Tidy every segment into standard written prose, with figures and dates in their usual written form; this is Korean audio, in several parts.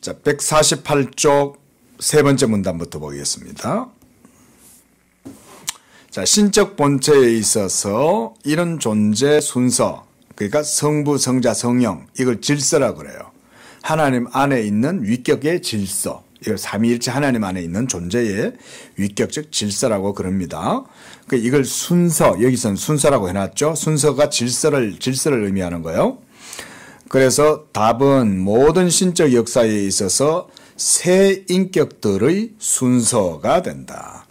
자, 148쪽 세 번째 문단부터 보겠습니다. 자, 신적 본체에 있어서 이런 존재 순서, 그러니까 성부, 성자, 성령, 이걸 질서라고 그래요. 하나님 안에 있는 위격의 질서, 이걸 삼위일체 하나님 안에 있는 존재의 위격적 질서라고 그럽니다. 이걸 순서, 여기서는 순서라고 해놨죠. 순서가 질서를 의미하는 거예요. 그래서 답은 모든 신적 역사에 있어서 세 인격들의 순서가 된다.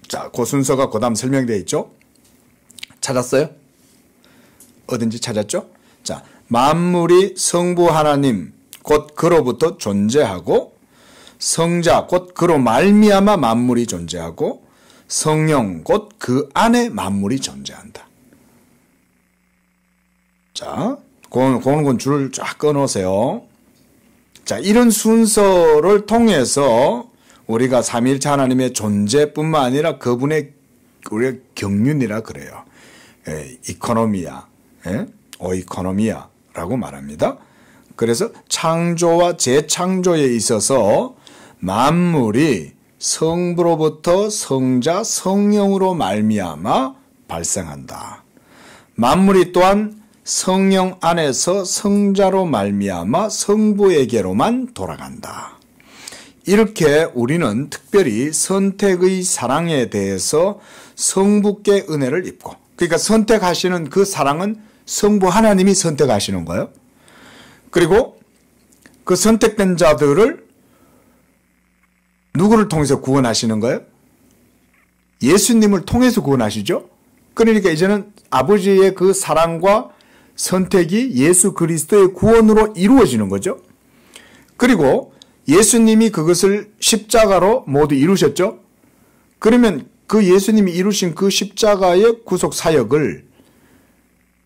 자, 그 순서가 그 다음 설명되어 있죠. 찾았어요? 어딘지 찾았죠? 자, 만물이 성부 하나님 곧 그로부터 존재하고, 성자 곧 그로 말미암아 만물이 존재하고, 성령 곧 그 안에 만물이 존재한다. 자, 그거는 건 줄을 쫙 꺼놓으세요. 자, 이런 순서를 통해서 우리가 삼위일체 하나님의 존재뿐만 아니라 그분의 우리가 경륜이라 그래요. 이코노미아, 오이코노미아라고 말합니다. 그래서 창조와 재창조에 있어서 만물이 성부로부터 성자, 성령으로 말미암아 발생한다. 만물이 또한 성령 안에서 성자로 말미암아 성부에게로만 돌아간다. 이렇게 우리는 특별히 선택의 사랑에 대해서 성부께 은혜를 입고, 그러니까 선택하시는 그 사랑은 성부 하나님이 선택하시는 거예요. 그리고 그 선택된 자들을 누구를 통해서 구원하시는 거예요? 예수님을 통해서 구원하시죠. 그러니까 이제는 아버지의 그 사랑과 선택이 예수 그리스도의 구원으로 이루어지는 거죠. 그리고 예수님이 그것을 십자가로 모두 이루셨죠. 그러면 그 예수님이 이루신 그 십자가의 구속 사역을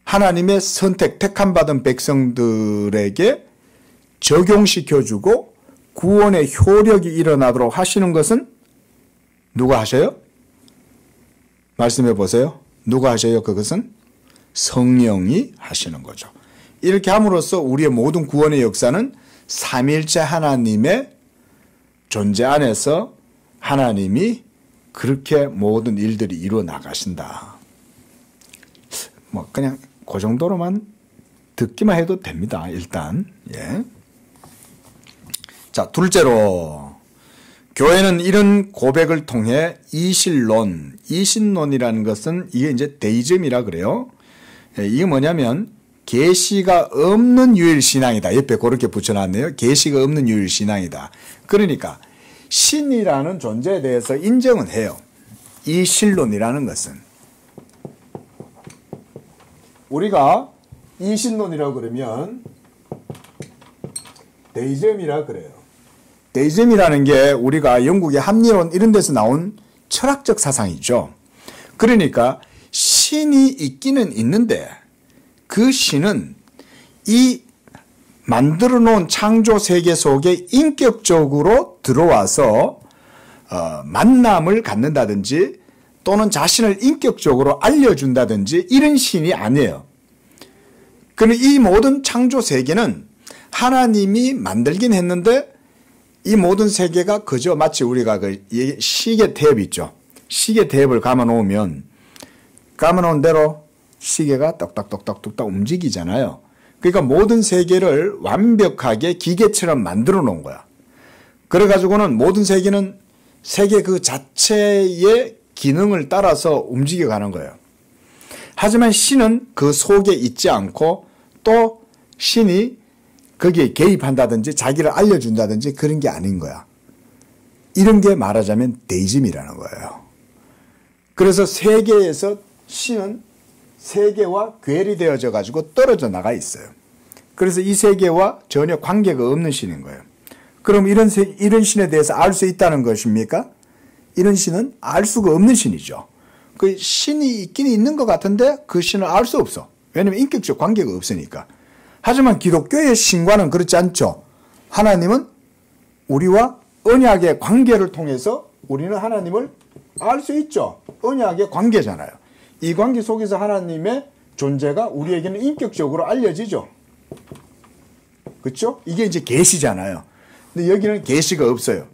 하나님의 선택, 택함받은 백성들에게 적용시켜주고 구원의 효력이 일어나도록 하시는 것은 누가 하셔요? 말씀해 보세요. 누가 하셔요? 그것은 성령이 하시는 거죠. 이렇게 함으로써 우리의 모든 구원의 역사는 삼위일체 하나님의 존재 안에서 하나님이 그렇게 모든 일들이 이루어 나가신다. 뭐 그냥 그 정도로만 듣기만 해도 됩니다. 일단. 예. 자, 둘째로 교회는 이런 고백을 통해 이신론, 이신론이라는 것은 이게 이제 데이즘이라 그래요. 예, 이게 뭐냐면 계시가 없는 유일신앙이다. 옆에 그렇게 붙여놨네요. 계시가 없는 유일신앙이다. 그러니까 신이라는 존재에 대해서 인정은 해요. 이 신론이라는 것은. 우리가 이신론이라고 그러면 데이즘이라 그래요. 데이즘이라는 게 우리가 영국의 합리론 이런 데서 나온 철학적 사상이죠. 그러니까 신이 있기는 있는데 그 신은 이 만들어 놓은 창조 세계 속에 인격적으로 들어와서 만남을 갖는다든지 또는 자신을 인격적으로 알려준다든지 이런 신이 아니에요. 그럼 이 모든 창조 세계는 하나님이 만들긴 했는데 이 모든 세계가 그저 마치 우리가 그 시계 탭 있죠. 시계 탭을 감아놓으면 감아놓은 대로 시계가 똑딱똑딱똑딱 움직이잖아요. 그러니까 모든 세계를 완벽하게 기계처럼 만들어 놓은 거야. 그래가지고는 모든 세계는 세계 그 자체의 기능을 따라서 움직여가는 거예요. 하지만 신은 그 속에 있지 않고 또 신이 거기에 개입한다든지 자기를 알려준다든지 그런 게 아닌 거야. 이런 게 말하자면 데이즘이라는 거예요. 그래서 세계에서 신은 세계와 괴리되어져 가지고 떨어져 나가 있어요. 그래서 이 세계와 전혀 관계가 없는 신인 거예요. 그럼 이런 신에 대해서 알 수 있다는 것입니까? 이런 신은 알 수가 없는 신이죠. 그 신이 있긴 있는 것 같은데 그 신을 알 수 없어. 왜냐하면 인격적 관계가 없으니까. 하지만 기독교의 신과는 그렇지 않죠. 하나님은 우리와 언약의 관계를 통해서 우리는 하나님을 알 수 있죠. 언약의 관계잖아요. 이 관계 속에서 하나님의 존재가 우리에게는 인격적으로 알려지죠. 그렇죠? 이게 이제 계시잖아요. 근데 여기는 계시가 없어요.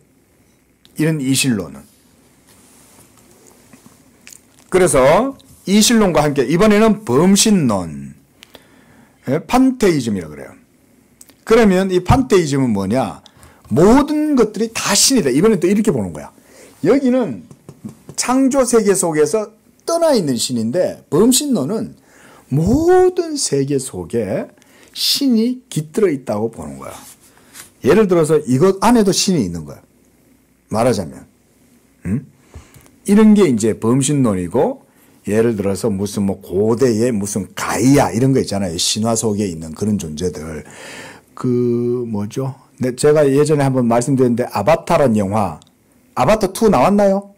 이런 이신론은. 그래서 이신론과 함께 이번에는 범신론, 판테이즘이라고 그래요. 그러면 이 판테이즘은 뭐냐? 모든 것들이 다 신이다. 이번엔 또 이렇게 보는 거야. 여기는 창조 세계 속에서 떠나 있는 신인데, 범신론은 모든 세계 속에 신이 깃들어 있다고 보는 거야. 예를 들어서 이것 안에도 신이 있는 거야. 말하자면. 이런 게 이제 범신론이고, 예를 들어서 무슨 뭐 고대의 무슨 가이아 이런 거 있잖아요. 신화 속에 있는 그런 존재들. 그 뭐죠? 제가 예전에 한번 말씀드렸는데 아바타라는 영화, 아바타 2 나왔나요?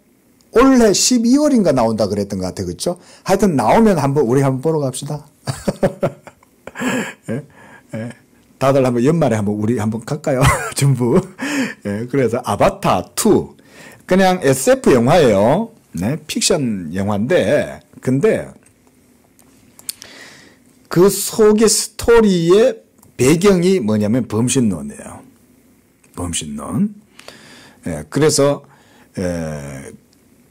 올해 12월인가 나온다 그랬던 것 같아요. 그렇죠? 하여튼 나오면 우리 한번 보러 갑시다. 예? 예. 다들 한번 연말에 우리 한번 갈까요? 전부. 예. 그래서 아바타 2. 그냥 SF 영화예요. 네. 픽션 영화인데, 근데 그 속의 스토리의 배경이 뭐냐면 범신론이에요. 범신론. 예. 그래서,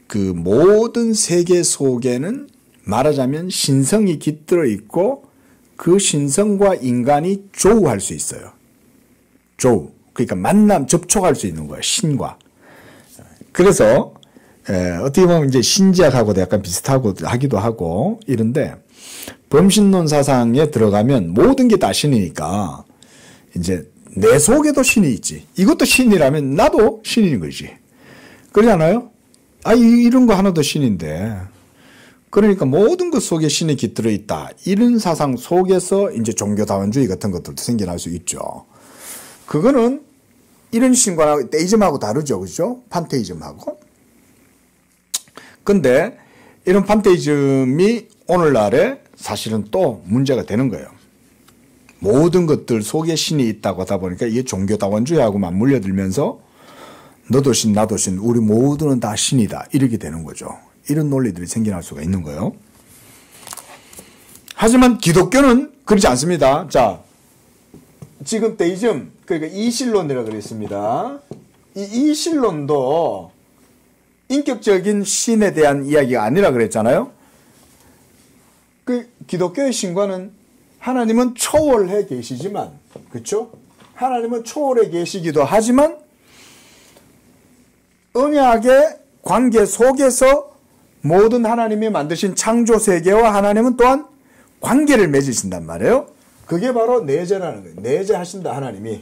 그 모든 세계 속에는 말하자면 신성이 깃들어 있고 그 신성과 인간이 조우할 수 있어요. 조우. 그러니까 접촉할 수 있는 거예요. 신과. 그래서 어떻게 보면 이제 신지학하고도 약간 비슷하고 하기도 하고 이런데 범신론 사상에 들어가면 모든 게 다 신이니까 이제 내 속에도 신이 있지. 이것도 신이라면 나도 신인 거지. 그러지 않아요? 이런 거 하나도 신인데. 그러니까 모든 것 속에 신이 깃들어 있다. 이런 사상 속에서 이제 종교다원주의 같은 것들도 생겨날 수 있죠. 그거는 이런 신과는 데이즘하고 다르죠. 그죠? 판테이즘하고. 근데 이런 판테이즘이 오늘날에 사실은 또 문제가 되는 거예요. 모든 것들 속에 신이 있다고 하다 보니까 이게 종교다원주의하고 맞물려들면서 너도 신, 나도 신, 우리 모두는 다 신이다. 이렇게 되는 거죠. 이런 논리들이 생겨날 수가 있는 거예요. 하지만 기독교는 그렇지 않습니다. 자, 지금 데이즘, 그러니까 이신론이라고 그랬습니다. 이 이신론도 인격적인 신에 대한 이야기가 아니라 그랬잖아요. 그 기독교의 신과는 하나님은 초월해 계시지만, 그렇죠? 하나님은 초월해 계시기도 하지만 언약의 관계 속에서 모든 하나님이 만드신 창조 세계와 하나님은 또한 관계를 맺으신단 말이에요. 그게 바로 내재라는 거예요. 내재하신다, 하나님이.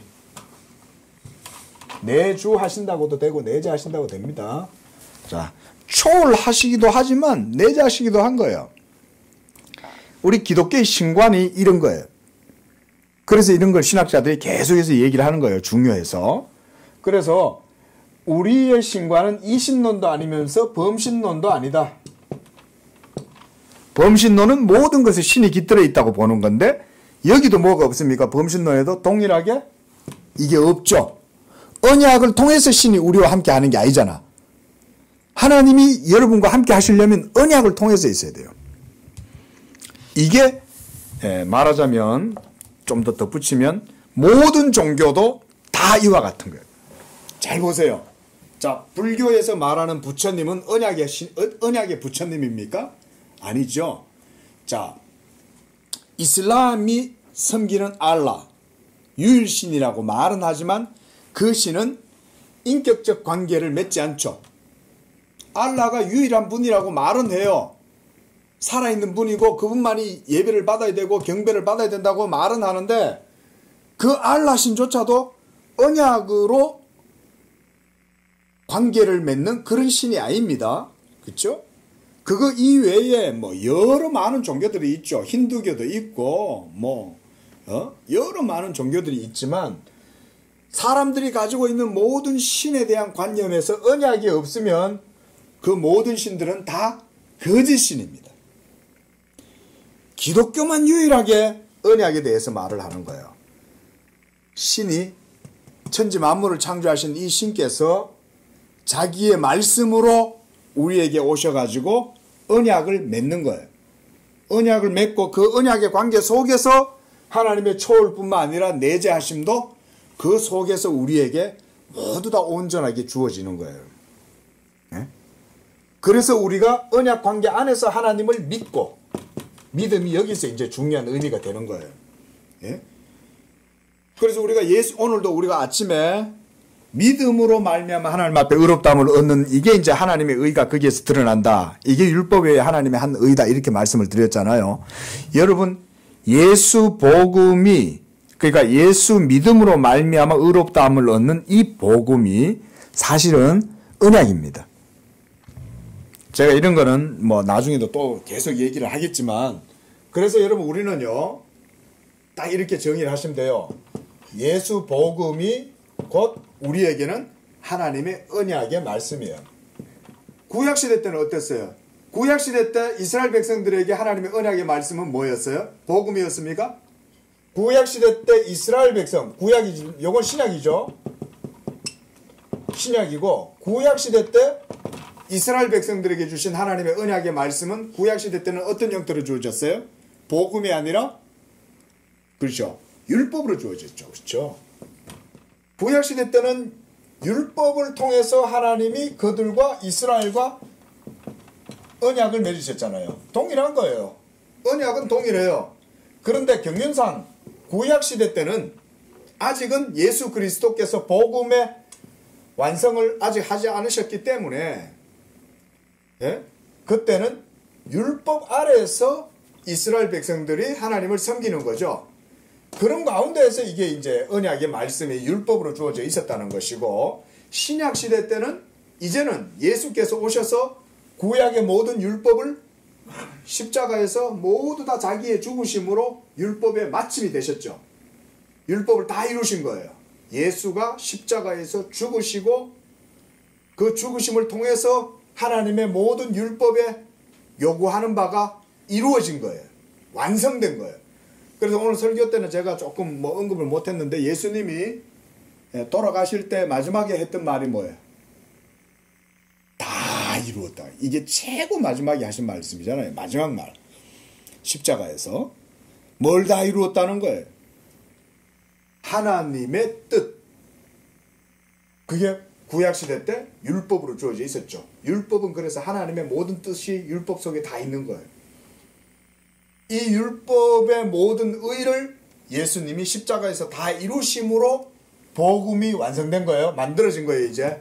내주하신다고도 되고 내재하신다고 됩니다. 자, 초월하시기도 하지만 내재하시기도 한 거예요. 우리 기독교의 신관이 이런 거예요. 그래서 이런 걸 신학자들이 계속해서 얘기를 하는 거예요. 중요해서. 그래서 우리의 신관은 이신론도 아니면서 범신론도 아니다. 범신론은 모든 것에 신이 깃들어 있다고 보는 건데 여기도 뭐가 없습니까? 범신론에도 동일하게 이게 없죠. 언약을 통해서 신이 우리와 함께 하는 게 아니잖아. 하나님이 여러분과 함께 하시려면 언약을 통해서 있어야 돼요. 이게 말하자면 좀 더 덧붙이면 모든 종교도 다 이와 같은 거예요. 잘 보세요. 자, 불교에서 말하는 부처님은 언약의 부처님입니까? 아니죠. 자, 이슬람이 섬기는 알라, 유일신이라고 말은 하지만 그 신은 인격적 관계를 맺지 않죠. 알라가 유일한 분이라고 말은 해요. 살아있는 분이고 그분만이 예배를 받아야 되고 경배를 받아야 된다고 말은 하는데 그 알라 신조차도 언약으로 관계를 맺는 그런 신이 아닙니다. 그렇죠? 그거 이외에 뭐 여러 많은 종교들이 있죠. 힌두교도 있고 여러 많은 종교들이 있지만 사람들이 가지고 있는 모든 신에 대한 관념에서 언약이 없으면 그 모든 신들은 다 거짓신입니다. 기독교만 유일하게 언약에 대해서 말을 하는 거예요. 신이 천지 만물을 창조하신 이 신께서 자기의 말씀으로 우리에게 오셔가지고 언약을 맺는 거예요. 언약을 맺고 그 언약의 관계 속에서 하나님의 초월뿐만 아니라 내재하심도 그 속에서 우리에게 모두 다 온전하게 주어지는 거예요. 예? 그래서 우리가 언약 관계 안에서 하나님을 믿고, 믿음이 여기서 이제 중요한 의미가 되는 거예요. 예? 그래서 우리가 오늘도 우리가 아침에 믿음으로 말미암아 하나님 앞에 의롭다함을 얻는, 이게 이제 하나님의 의가 거기에서 드러난다. 이게 율법의 하나님의 한 의다. 이렇게 말씀을 드렸잖아요. 여러분, 예수 복음이, 그러니까 예수 믿음으로 말미암아 의롭다함을 얻는 이 복음이 사실은 언약입니다. 제가 이런 거는 뭐 나중에도 또 계속 얘기를 하겠지만, 그래서 여러분 우리는요, 딱 이렇게 정의를 하시면 돼요. 예수 복음이 곧 우리에게는 하나님의 언약의 말씀이에요. 구약시대 때는 어땠어요? 구약시대 때 이스라엘 백성들에게 하나님의 언약의 말씀은 뭐였어요? 복음이었습니까? 구약시대 때 이스라엘 백성, 요건 신약이죠? 신약이고, 구약시대 때 이스라엘 백성들에게 주신 하나님의 언약의 말씀은 구약시대 때는 어떤 형태로 주어졌어요? 복음이 아니라, 그렇죠, 율법으로 주어졌죠. 그렇죠? 구약시대 때는 율법을 통해서 하나님이 그들과 이스라엘과 언약을 맺으셨잖아요. 동일한 거예요. 언약은 동일해요. 그런데 경륜상 구약시대 때는 아직은 예수 그리스도께서 복음의 완성을 아직 하지 않으셨기 때문에, 예? 그때는 율법 아래에서 이스라엘 백성들이 하나님을 섬기는 거죠. 그런 가운데에서 이게 이제 언약의 말씀이 율법으로 주어져 있었다는 것이고, 신약 시대 때는 이제는 예수께서 오셔서 구약의 모든 율법을 십자가에서 모두 다 자기의 죽으심으로 율법의 마침이 되셨죠. 율법을 다 이루신 거예요. 예수가 십자가에서 죽으시고 그 죽으심을 통해서 하나님의 모든 율법에 요구하는 바가 이루어진 거예요. 완성된 거예요. 그래서 오늘 설교 때는 제가 조금 언급을 못했는데, 예수님이 돌아가실 때 마지막에 했던 말이 뭐예요? 다 이루었다. 이게 최고 마지막에 하신 말씀이잖아요. 마지막 말. 십자가에서 뭘 다 이루었다는 거예요? 하나님의 뜻. 그게 구약시대 때 율법으로 주어져 있었죠. 율법은 그래서 하나님의 모든 뜻이 율법 속에 다 있는 거예요. 이 율법의 모든 의를 예수님이 십자가에서 다 이루심으로 복음이 완성된 거예요. 만들어진 거예요. 이제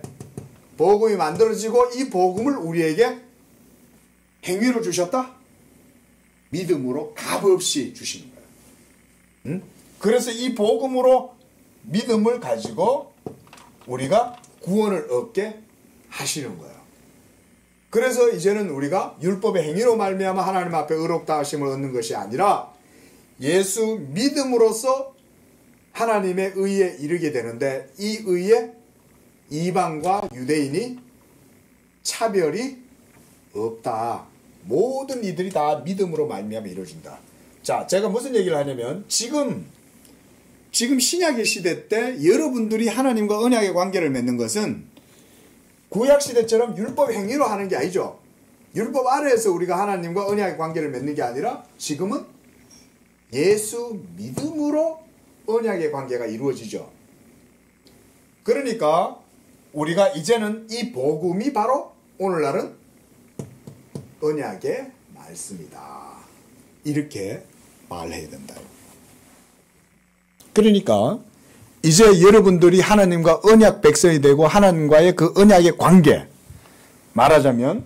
복음이 만들어지고, 이 복음을 우리에게 행위로 주셨다? 믿음으로 값없이 주시는 거예요. 응? 그래서 이 복음으로 믿음을 가지고 우리가 구원을 얻게 하시는 거예요. 그래서 이제는 우리가 율법의 행위로 말미암아 하나님 앞에 의롭다 하심을 얻는 것이 아니라 예수 믿음으로써 하나님의 의에 이르게 되는데, 이 의에 이방과 유대인이 차별이 없다. 모든 이들이 다 믿음으로 말미암아 이루어진다. 자, 제가 무슨 얘기를 하냐면, 지금 신약의 시대 때 여러분들이 하나님과 언약의 관계를 맺는 것은 구약시대처럼 율법 행위로 하는 게 아니죠. 율법 아래에서 우리가 하나님과 언약의 관계를 맺는 게 아니라 지금은 예수 믿음으로 언약의 관계가 이루어지죠. 그러니까 우리가 이제는 이 복음이 바로 오늘날은 언약의 말씀이다. 이렇게 말해야 된다. 그러니까 이제 여러분들이 하나님과 언약 백성이 되고 하나님과의 그 언약의 관계, 말하자면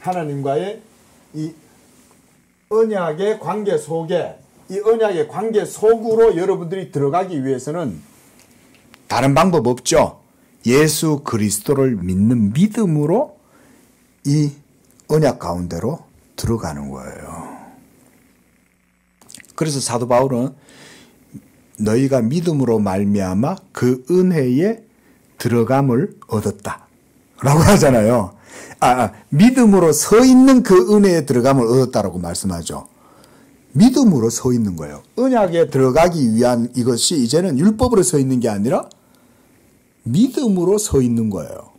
하나님과의 이 언약의 관계 속에, 이 언약의 관계 속으로 여러분들이 들어가기 위해서는 다른 방법 없죠. 예수 그리스도를 믿는 믿음으로 이 언약 가운데로 들어가는 거예요. 그래서 사도 바울은 너희가 믿음으로 말미암아 그 은혜에 들어감을 얻었다 라고 하잖아요. 믿음으로 서 있는 그 은혜에 들어감을 얻었다라고 말씀하죠. 믿음으로 서 있는 거예요. 언약에 들어가기 위한 이것이 이제는 율법으로 서 있는 게 아니라 믿음으로 서 있는 거예요.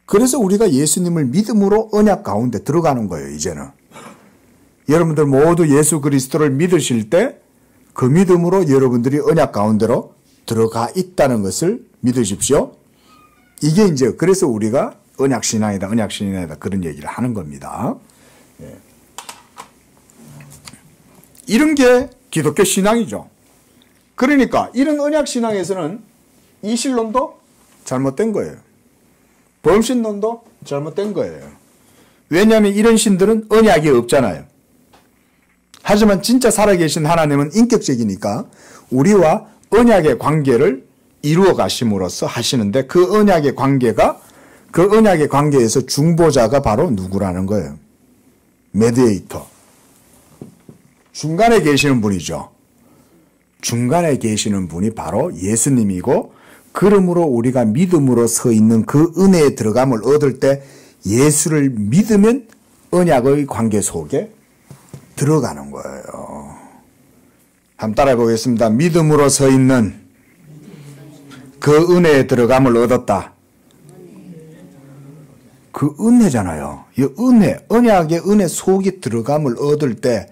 그래서 우리가 예수님을 믿음으로 언약 가운데 들어가는 거예요. 이제는. 여러분들 모두 예수 그리스도를 믿으실 때 그 믿음으로 여러분들이 언약 가운데로 들어가 있다는 것을 믿으십시오. 이게 이제 그래서 우리가 언약신앙이다, 언약신앙이다 그런 얘기를 하는 겁니다. 예. 이런 게 기독교 신앙이죠. 그러니까 이런 언약신앙에서는 이 신론도 잘못된 거예요. 범신론도 잘못된 거예요. 왜냐하면 이런 신들은 언약이 없잖아요. 하지만 진짜 살아계신 하나님은 인격적이니까 우리와 언약의 관계를 이루어 가심으로써 하시는데 그 언약의 관계에서 중보자가 바로 누구라는 거예요. 메디에이터. 중간에 계시는 분이죠. 중간에 계시는 분이 바로 예수님이고 그러므로 우리가 믿음으로 서 있는 그 은혜에 들어감을 얻을 때 예수를 믿으면 언약의 관계 속에 들어가는 거예요. 한번 따라해 보겠습니다. 믿음으로 서 있는 그 은혜에 들어감을 얻었다. 그 은혜잖아요. 이 은혜, 언약의 은혜 속에 들어감을 얻을 때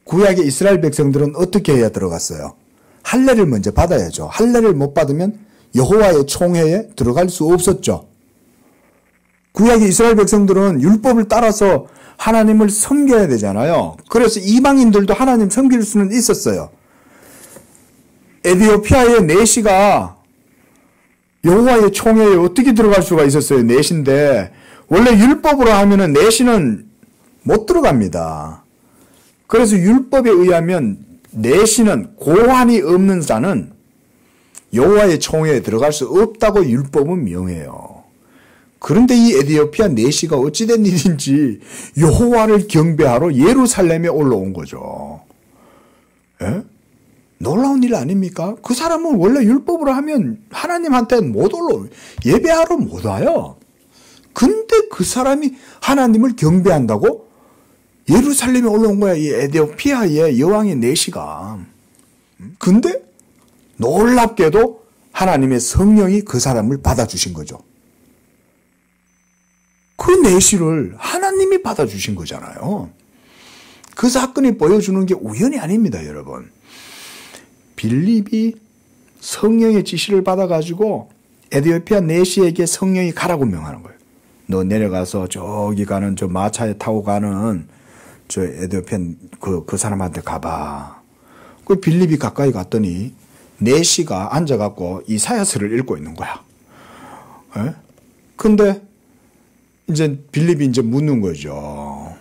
구약의 이스라엘 백성들은 어떻게 해야 들어갔어요? 할례를 먼저 받아야죠. 할례를 못 받으면 여호와의 총회에 들어갈 수 없었죠. 구약의 이스라엘 백성들은 율법을 따라서 하나님을 섬겨야 되잖아요. 그래서 이방인들도 하나님 섬길 수는 있었어요. 에디오피아의 내시가 여호와의 총회에 어떻게 들어갈 수가 있었어요? 내시인데 원래 율법으로 하면은 내시는 못 들어갑니다. 그래서 율법에 의하면 내시는 고환이 없는 자는 여호와의 총회에 들어갈 수 없다고 율법은 명해요. 그런데 이 에디오피아 내시가 어찌된 일인지 여호와를 경배하러 예루살렘에 올라온 거죠. 예? 놀라운 일 아닙니까? 그 사람은 원래 율법으로 하면 하나님한테는 못 올라오고 예배하러 못 와요. 근데 그 사람이 하나님을 경배한다고 예루살렘에 올라온 거야. 이 에디오피아의 여왕의 내시가. 근데 놀랍게도 하나님의 성령이 그 사람을 받아주신 거죠. 그 내시를 하나님이 받아주신 거잖아요. 그 사건이 보여주는 게 우연이 아닙니다, 여러분. 빌립이 성령의 지시를 받아가지고 에디오피아 내시에게 성령이 가라고 명하는 거예요. 너 내려가서 저기 가는 저 마차에 타고 가는 저 에디오피아 그 사람한테 가봐. 그 빌립이 가까이 갔더니 내시가 앉아갖고 이사야서를 읽고 있는 거야. 예? 근데 이제 빌립이 이제 묻는 거죠.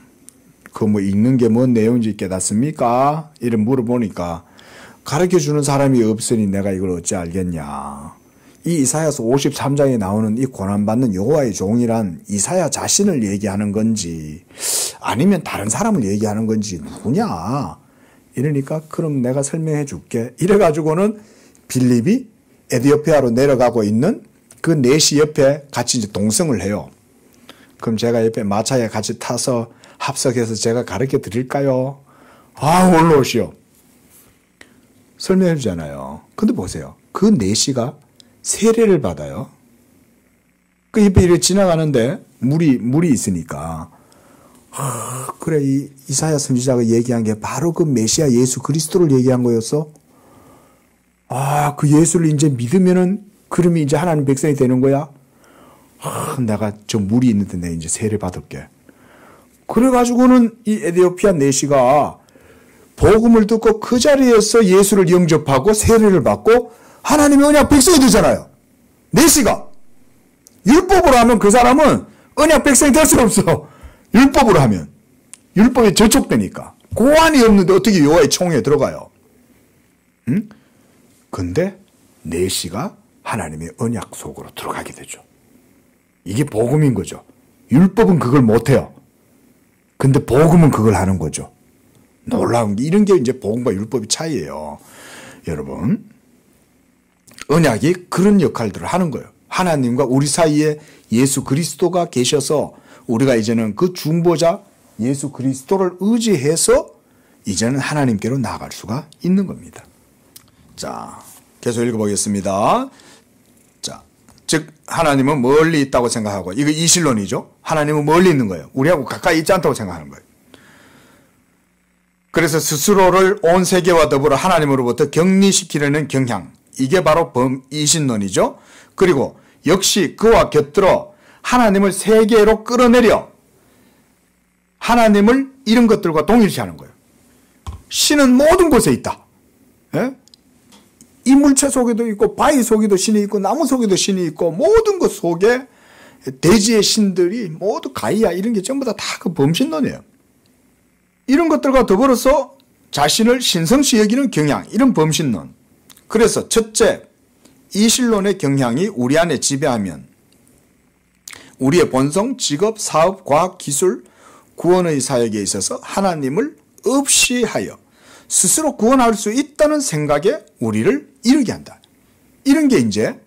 그 뭐 읽는 게 뭔 내용인지 깨닫습니까? 이래 물어보니까 가르쳐 주는 사람이 없으니 내가 이걸 어찌 알겠냐. 이 이사야서 53장에 나오는 이 고난받는 여호와의 종이란 이사야 자신을 얘기하는 건지 아니면 다른 사람을 얘기하는 건지 누구냐. 이러니까 그럼 내가 설명해 줄게. 이래가지고는 빌립이 에디오피아로 내려가고 있는 그 내시 옆에 같이 이제 동성을 해요. 그럼 제가 옆에 마차에 같이 타서 합석해서 제가 가르쳐 드릴까요? 아, 올라오시오. 설명해 주잖아요. 근데 보세요. 그 내시가 세례를 받아요. 그 옆에 이렇게 지나가는데 물이 있으니까. 그래, 이사야 선지자가 얘기한 게 바로 그 메시아 예수 그리스도를 얘기한 거였어? 그 예수를 이제 믿으면은 그러면 이제 하나님 백성이 되는 거야? 내가 저 물이 있는데 내가 이제 세례 받을게. 그래가지고는 이 에디오피아 내시가 복음을 듣고 그 자리에서 예수를 영접하고 세례를 받고 하나님의 언약 백성이 되잖아요. 내시가. 율법으로 하면 그 사람은 언약 백성이 될 수 없어. 율법으로 하면. 율법에 저촉되니까. 고안이 없는데 어떻게 여호와의 총회에 들어가요? 응? 근데 내시가 하나님의 언약 속으로 들어가게 되죠. 이게 복음인 거죠. 율법은 그걸 못해요. 근데 복음은 그걸 하는 거죠. 놀라운 게 이런 게 이제 복음과 율법의 차이예요. 여러분, 언약이 그런 역할들을 하는 거예요. 하나님과 우리 사이에 예수 그리스도가 계셔서 우리가 이제는 그 중보자 예수 그리스도를 의지해서 이제는 하나님께로 나아갈 수가 있는 겁니다. 자, 계속 읽어보겠습니다. 자, 즉 하나님은 멀리 있다고 생각하고 이거 이신론이죠. 하나님은 멀리 있는 거예요. 우리하고 가까이 있지 않다고 생각하는 거예요. 그래서 스스로를 온 세계와 더불어 하나님으로부터 격리시키려는 경향, 이게 바로 이신론이죠. 그리고 역시 그와 곁들어 하나님을 세계로 끌어내려 하나님을 이런 것들과 동일시하는 거예요. 신은 모든 곳에 있다. 예? 이 물체 속에도 있고 바위 속에도 신이 있고 나무 속에도 신이 있고 모든 것 속에 대지의 신들이 모두 가이아 이런 게 전부 다 그 범신론이에요. 이런 것들과 더불어서 자신을 신성시 여기는 경향, 이런 범신론. 그래서 첫째, 이신론의 경향이 우리 안에 지배하면 우리의 본성, 직업, 사업, 과학, 기술, 구원의 사역에 있어서 하나님을 없이하여 스스로 구원할 수 있다는 생각에 우리를 이르게 한다. 이런 게 이제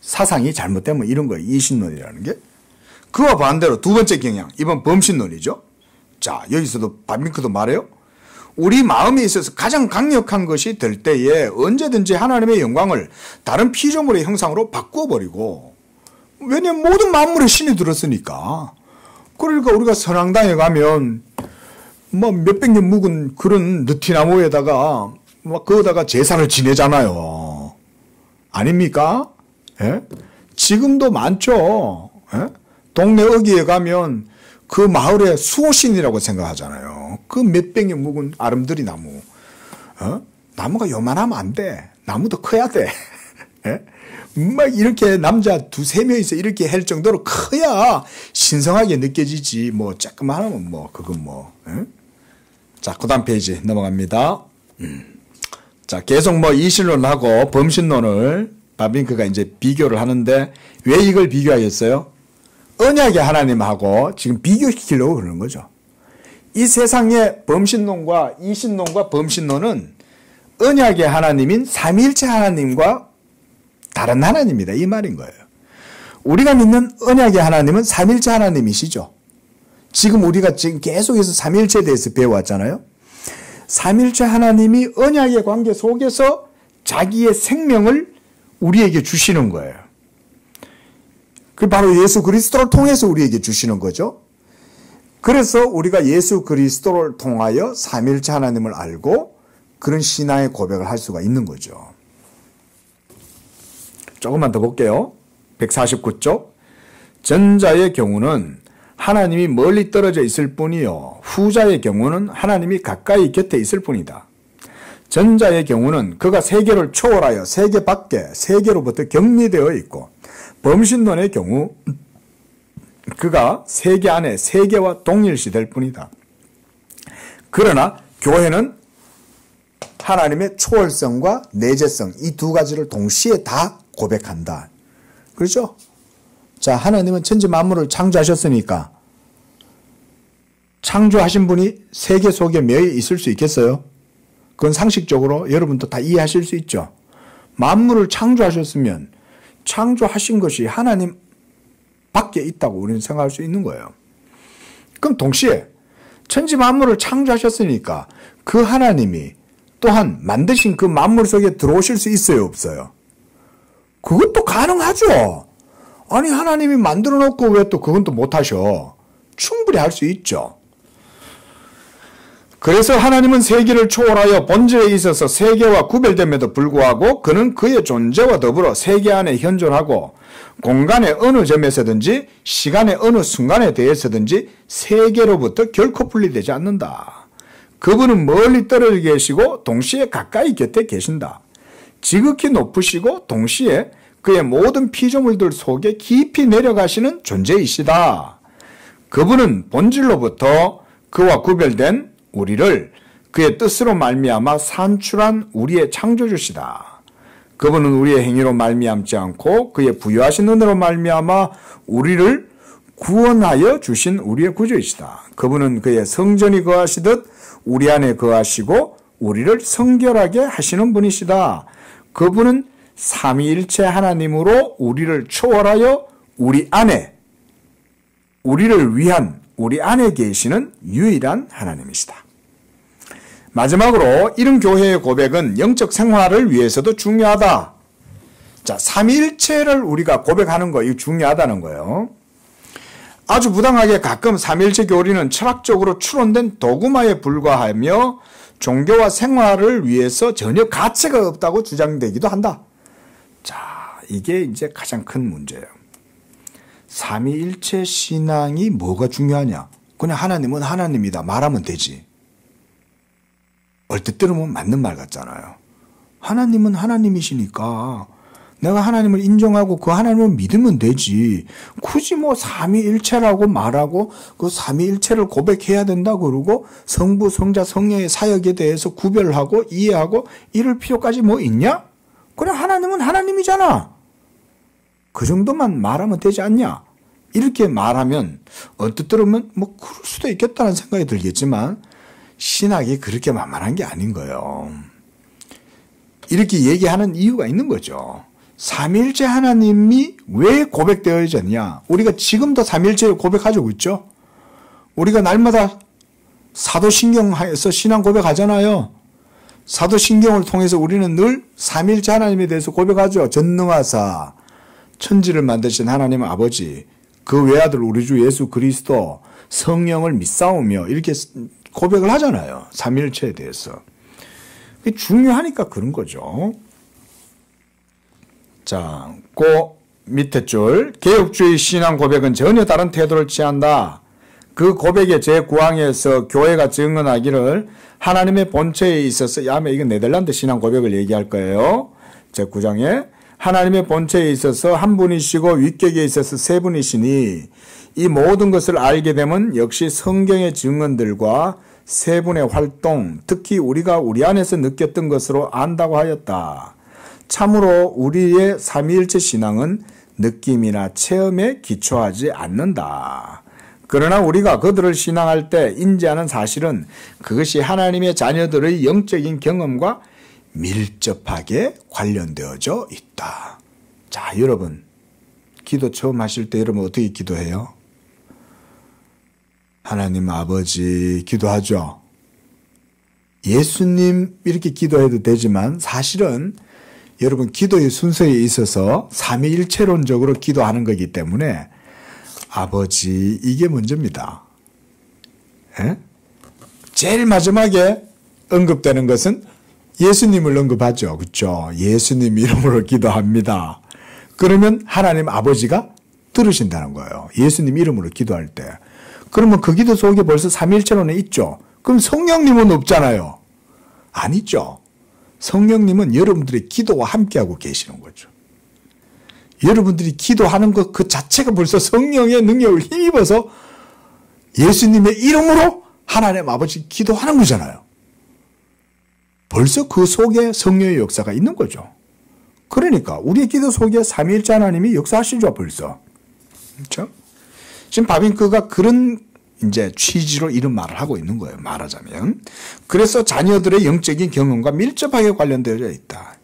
사상이 잘못되면 이런 거예요. 이신론이라는 게. 그와 반대로 두 번째 경향, 이번 범신론이죠. 자, 여기서도 바빙크도 말해요. 우리 마음에 있어서 가장 강력한 것이 될 때에 언제든지 하나님의 영광을 다른 피조물의 형상으로 바꾸어버리고, 왜냐면 모든 만물에 신이 들었으니까. 그러니까 우리가 선앙당에 가면 뭐 몇백 년 묵은 그런 느티나무에다가 막 거기다가 제사를 지내잖아요. 아닙니까? 예? 지금도 많죠. 예? 동네 어귀에 가면 그 마을에 수호신이라고 생각하잖아요. 그 몇백 년 묵은 아름드리 나무. 나무가 요만하면 안 돼. 나무도 커야 돼. 예? 막 이렇게 남자 두세 명이서 이렇게 할 정도로 커야 신성하게 느껴지지. 뭐 조그마하면 뭐 그건 뭐. 예? 자, 그 다음 페이지 넘어갑니다. 자, 계속 뭐 이신론하고 범신론을 바빙크가 이제 비교를 하는데 왜 이걸 비교하겠어요? 언약의 하나님하고 지금 비교시키려고 그러는 거죠. 이 세상의 범신론과 이신론과 범신론은 언약의 하나님인 삼위일체 하나님과 다른 하나님이다, 이 말인 거예요. 우리가 믿는 언약의 하나님은 삼위일체 하나님이시죠. 지금 우리가 지금 계속해서 삼위일체에 대해서 배워왔잖아요. 삼위일체 하나님이 언약의 관계 속에서 자기의 생명을 우리에게 주시는 거예요. 그 바로 예수 그리스도를 통해서 우리에게 주시는 거죠. 그래서 우리가 예수 그리스도를 통하여 삼위일체 하나님을 알고 그런 신앙의 고백을 할 수가 있는 거죠. 조금만 더 볼게요. 149쪽. 전자의 경우는 하나님이 멀리 떨어져 있을 뿐이요, 후자의 경우는 하나님이 가까이 곁에 있을 뿐이다. 전자의 경우는 그가 세계를 초월하여 세계 밖에 세계로부터 격리되어 있고, 범신론의 경우 그가 세계 안에 세계와 동일시될 뿐이다. 그러나 교회는 하나님의 초월성과 내재성, 이 두 가지를 동시에 다 고백한다. 그렇죠? 자, 하나님은 천지 만물을 창조하셨으니까 창조하신 분이 세계 속에 매여 있을 수 있겠어요? 그건 상식적으로 여러분도 다 이해하실 수 있죠. 만물을 창조하셨으면 창조하신 것이 하나님 밖에 있다고 우리는 생각할 수 있는 거예요. 그럼 동시에 천지 만물을 창조하셨으니까 그 하나님이 또한 만드신 그 만물 속에 들어오실 수 있어요, 없어요? 그것도 가능하죠. 아니, 하나님이 만들어 놓고 왜 또 그건 또 못하셔? 충분히 할 수 있죠. 그래서 하나님은 세계를 초월하여 본질에 있어서 세계와 구별됨에도 불구하고 그는 그의 존재와 더불어 세계 안에 현존하고 공간의 어느 점에서든지 시간의 어느 순간에 대해서든지 세계로부터 결코 분리되지 않는다. 그분은 멀리 떨어져 계시고 동시에 가까이 곁에 계신다. 지극히 높으시고 동시에 그의 모든 피조물들 속에 깊이 내려가시는 존재이시다. 그분은 본질로부터 그와 구별된 우리를 그의 뜻으로 말미암아 산출한 우리의 창조주시다. 그분은 우리의 행위로 말미암지 않고 그의 부여하신 은혜로 말미암아 우리를 구원하여 주신 우리의 구주이시다. 그분은 그의 성전이 거하시듯 우리 안에 거하시고 우리를 성결하게 하시는 분이시다. 그분은 삼위일체 하나님으로 우리를 초월하여 우리 안에, 우리를 위한 우리 안에 계시는 유일한 하나님이시다. 마지막으로 이런 교회의 고백은 영적 생활을 위해서도 중요하다. 자, 삼위일체를 우리가 고백하는 거, 이거 중요하다는 거예요. 아주 부당하게 가끔 삼위일체 교리는 철학적으로 추론된 도구마에 불과하며 종교와 생활을 위해서 전혀 가치가 없다고 주장되기도 한다. 자, 이게 이제 가장 큰 문제예요. 삼위일체 신앙이 뭐가 중요하냐? 그냥 하나님은 하나님이다 말하면 되지. 얼핏 들으면 맞는 말 같잖아요. 하나님은 하나님이시니까 내가 하나님을 인정하고 그 하나님을 믿으면 되지. 굳이 뭐 삼위일체라고 말하고 그 삼위일체를 고백해야 된다 그러고 성부, 성자, 성령의 사역에 대해서 구별하고 이해하고 이럴 필요까지 뭐 있냐? 그래 하나님은 하나님이잖아. 그 정도만 말하면 되지 않냐? 이렇게 말하면 언뜻 들으면 뭐 그럴 수도 있겠다는 생각이 들겠지만 신학이 그렇게 만만한 게 아닌 거예요. 이렇게 얘기하는 이유가 있는 거죠. 삼위일체 하나님이 왜 고백되어졌냐? 우리가 지금도 삼위일체를 고백하죠, 그렇죠? 우리가 날마다 사도신경에서 신앙 고백하잖아요. 사도신경을 통해서 우리는 늘 삼위일체 하나님에 대해서 고백하죠. 전능하사 천지를 만드신 하나님 아버지, 그 외아들 우리 주 예수 그리스도, 성령을 믿사오며 이렇게 고백을 하잖아요. 삼위일체에 대해서. 그게 중요하니까 그런 거죠. 자, 그 밑에 줄 개혁주의 신앙 고백은 전혀 다른 태도를 취한다. 그 고백의 제9항에서 교회가 증언하기를 하나님의 본체에 있어서 아마 이건 네덜란드 신앙 고백을 얘기할 거예요. 제9장에 하나님의 본체에 있어서 한 분이시고 위격에 있어서 세 분이시니 이 모든 것을 알게 되면 역시 성경의 증언들과 세 분의 활동, 특히 우리가 우리 안에서 느꼈던 것으로 안다고 하였다. 참으로 우리의 삼위일체 신앙은 느낌이나 체험에 기초하지 않는다. 그러나 우리가 그들을 신앙할 때 인지하는 사실은 그것이 하나님의 자녀들의 영적인 경험과 밀접하게 관련되어져 있다. 자, 여러분, 기도 처음 하실 때 여러분 어떻게 기도해요? 하나님 아버지 기도하죠. 예수님 이렇게 기도해도 되지만 사실은 여러분 기도의 순서에 있어서 삼위일체론적으로 기도하는 거기 때문에 아버지 이게 먼저입니다. 에? 제일 마지막에 언급되는 것은 예수님을 언급하죠. 그렇죠? 예수님 이름으로 기도합니다. 그러면 하나님 아버지가 들으신다는 거예요. 예수님 이름으로 기도할 때. 그러면 그 기도 속에 벌써 삼위일체론에 있죠. 그럼 성령님은 없잖아요. 아니죠. 성령님은 여러분들의 기도와 함께하고 계시는 거죠. 여러분들이 기도하는 것 그 자체가 벌써 성령의 능력을 힘입어서 예수님의 이름으로 하나님 아버지 기도하는 거잖아요. 벌써 그 속에 성령의 역사가 있는 거죠. 그러니까 우리의 기도 속에 삼위일체 하나님이 역사하시죠, 벌써. 그렇죠? 지금 바빙크가 그런 이제 취지로 이런 말을 하고 있는 거예요. 말하자면. 그래서 자녀들의 영적인 경험과 밀접하게 관련되어 있다.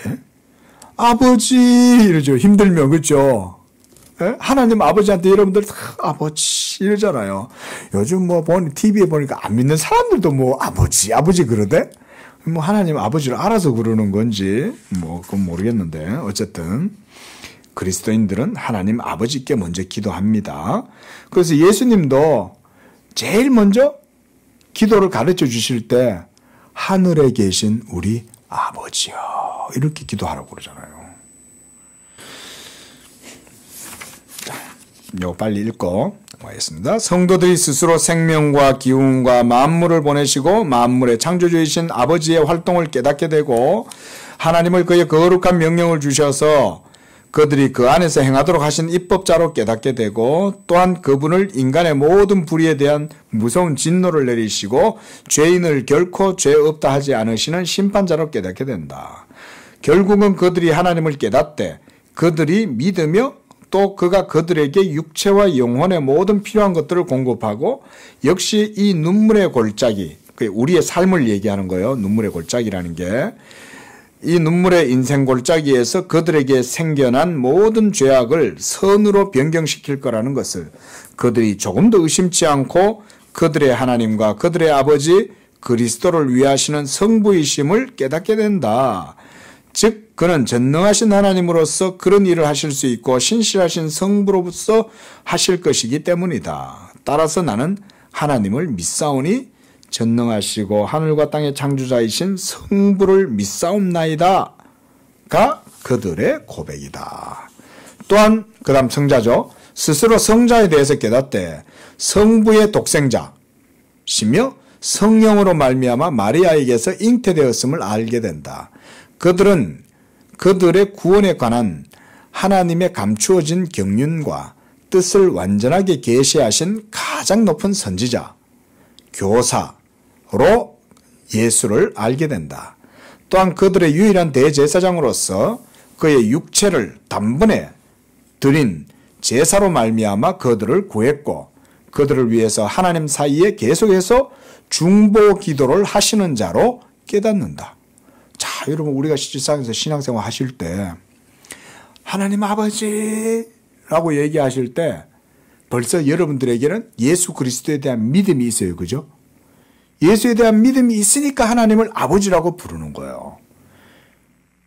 예? 아버지 이러죠. 힘들면 그렇죠. 예? 하나님 아버지한테 여러분들 아버지 이러잖아요. 요즘 뭐 TV에 보니까 안 믿는 사람들도 뭐 아버지 그러대. 뭐 하나님 아버지를 알아서 그러는 건지 뭐 그건 모르겠는데 어쨌든 그리스도인들은 하나님 아버지께 먼저 기도합니다. 그래서 예수님도 제일 먼저 기도를 가르쳐 주실 때 하늘에 계신 우리 아버지요 이렇게 기도하라고 그러잖아요. 자, 이거 빨리 읽고 가겠습니다. 성도들이 스스로 생명과 기운과 만물을 보내시고 만물의 창조주이신 아버지의 활동을 깨닫게 되고 하나님을 그의 거룩한 명령을 주셔서 그들이 그 안에서 행하도록 하신 입법자로 깨닫게 되고 또한 그분을 인간의 모든 불의에 대한 무서운 진노를 내리시고 죄인을 결코 죄 없다 하지 않으시는 심판자로 깨닫게 된다. 결국은 그들이 하나님을 깨닫되 그들이 믿으며 또 그가 그들에게 육체와 영혼의 모든 필요한 것들을 공급하고 역시 이 눈물의 골짜기, 우리의 삶을 얘기하는 거예요. 눈물의 골짜기라는 게. 이 눈물의 인생 골짜기에서 그들에게 생겨난 모든 죄악을 선으로 변경시킬 거라는 것을 그들이 조금도 의심치 않고 그들의 하나님과 그들의 아버지 그리스도를 위하시는 성부이심을 깨닫게 된다. 즉 그는 전능하신 하나님으로서 그런 일을 하실 수 있고 신실하신 성부로서 하실 것이기 때문이다. 따라서 나는 하나님을 믿사오니 전능하시고 하늘과 땅의 창조자이신 성부를 믿사옵나이다가 그들의 고백이다. 또한 그 다음 성자죠. 스스로 성자에 대해서 깨닫되 성부의 독생자시며 성령으로 말미암아 마리아에게서 잉태되었음을 알게 된다. 그들은 그들의 구원에 관한 하나님의 감추어진 경륜과 뜻을 완전하게 계시하신 가장 높은 선지자, 교사로 예수를 알게 된다. 또한 그들의 유일한 대제사장으로서 그의 육체를 단번에 드린 제사로 말미암아 그들을 구했고 그들을 위해서 하나님 사이에 계속해서 중보 기도를 하시는 자로 깨닫는다. 자, 여러분 우리가 실상에서 신앙생활 하실 때 하나님 아버지라고 얘기하실 때 벌써 여러분들에게는 예수 그리스도에 대한 믿음이 있어요. 그죠? 예수에 대한 믿음이 있으니까 하나님을 아버지라고 부르는 거예요.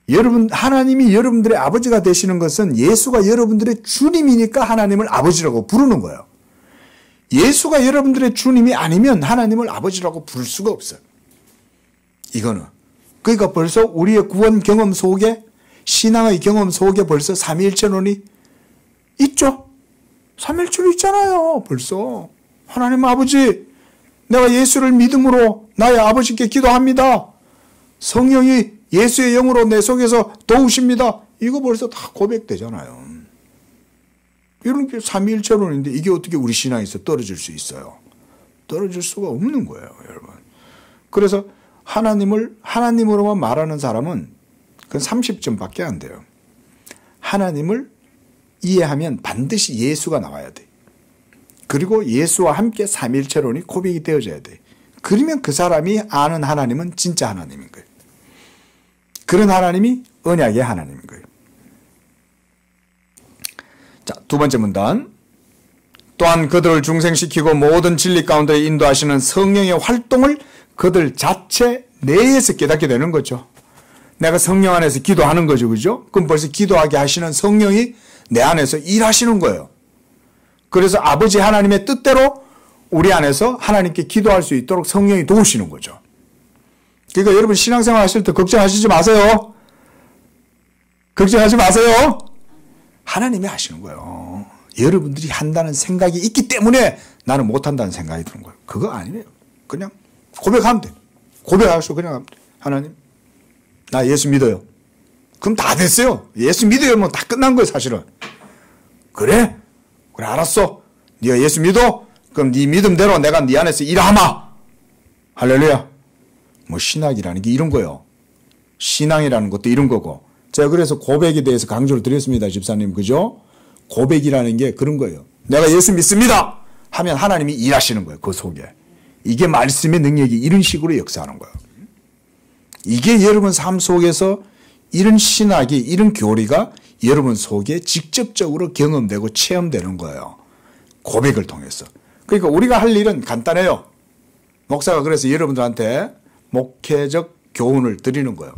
여러분, 하나님이 여러분들의 아버지가 되시는 것은 예수가 여러분들의 주님이니까 하나님을 아버지라고 부르는 거예요. 예수가 여러분들의 주님이 아니면 하나님을 아버지라고 부를 수가 없어요. 이거는. 그러니까 벌써 우리의 구원 경험 속에, 신앙의 경험 속에 벌써 삼위일체론이 있죠? 삼위일체론 있잖아요. 벌써. 하나님 아버지, 내가 예수를 믿음으로 나의 아버지께 기도합니다. 성령이 예수의 영으로 내 속에서 도우십니다. 이거 벌써 다 고백되잖아요. 이런 게 삼위일체론인데 이게 어떻게 우리 신앙에서 떨어질 수 있어요? 떨어질 수가 없는 거예요, 여러분. 그래서 하나님을 하나님으로만 말하는 사람은 그건 30점밖에 안 돼요. 하나님을 이해하면 반드시 예수가 나와야 돼. 그리고 예수와 함께 삼위일체론이 고백이 되어져야 돼. 그러면 그 사람이 아는 하나님은 진짜 하나님인 거예요. 그런 하나님이 언약의 하나님인 거예요. 자, 두 번째 문단. 또한 그들을 중생시키고 모든 진리 가운데 인도하시는 성령의 활동을 그들 자체 내에서 깨닫게 되는 거죠. 내가 성령 안에서 기도하는 거죠. 그죠? 그럼 벌써 기도하게 하시는 성령이 내 안에서 일하시는 거예요. 그래서 아버지 하나님의 뜻대로 우리 안에서 하나님께 기도할 수 있도록 성령이 도우시는 거죠. 그러니까 여러분 신앙생활 하실 때 걱정하시지 마세요. 걱정하지 마세요. 하나님이 하시는 거예요. 여러분들이 한다는 생각이 있기 때문에 나는 못한다는 생각이 드는 거예요. 그거 아니에요. 그냥 고백하면 돼. 고백하시고 그냥 하면 돼. 하나님, 나 예수 믿어요. 그럼 다 됐어요. 예수 믿어요. 뭐 다 끝난 거예요, 사실은. 그래? 그래, 알았어. 네가 예수 믿어? 그럼 네 믿음대로 내가 네 안에서 일하마. 할렐루야. 뭐 신학이라는 게 이런 거예요. 신앙이라는 것도 이런 거고. 제가 그래서 고백에 대해서 강조를 드렸습니다, 집사님. 그죠? 고백이라는 게 그런 거예요. 내가 예수 믿습니다 하면 하나님이 일하시는 거예요. 그 속에. 이게 말씀의 능력이 이런 식으로 역사하는 거예요. 이게 여러분 삶 속에서 이런 신학이, 이런 교리가 여러분 속에 직접적으로 경험되고 체험되는 거예요. 고백을 통해서. 그러니까 우리가 할 일은 간단해요. 목사가 그래서 여러분들한테 목회적 교훈을 드리는 거예요.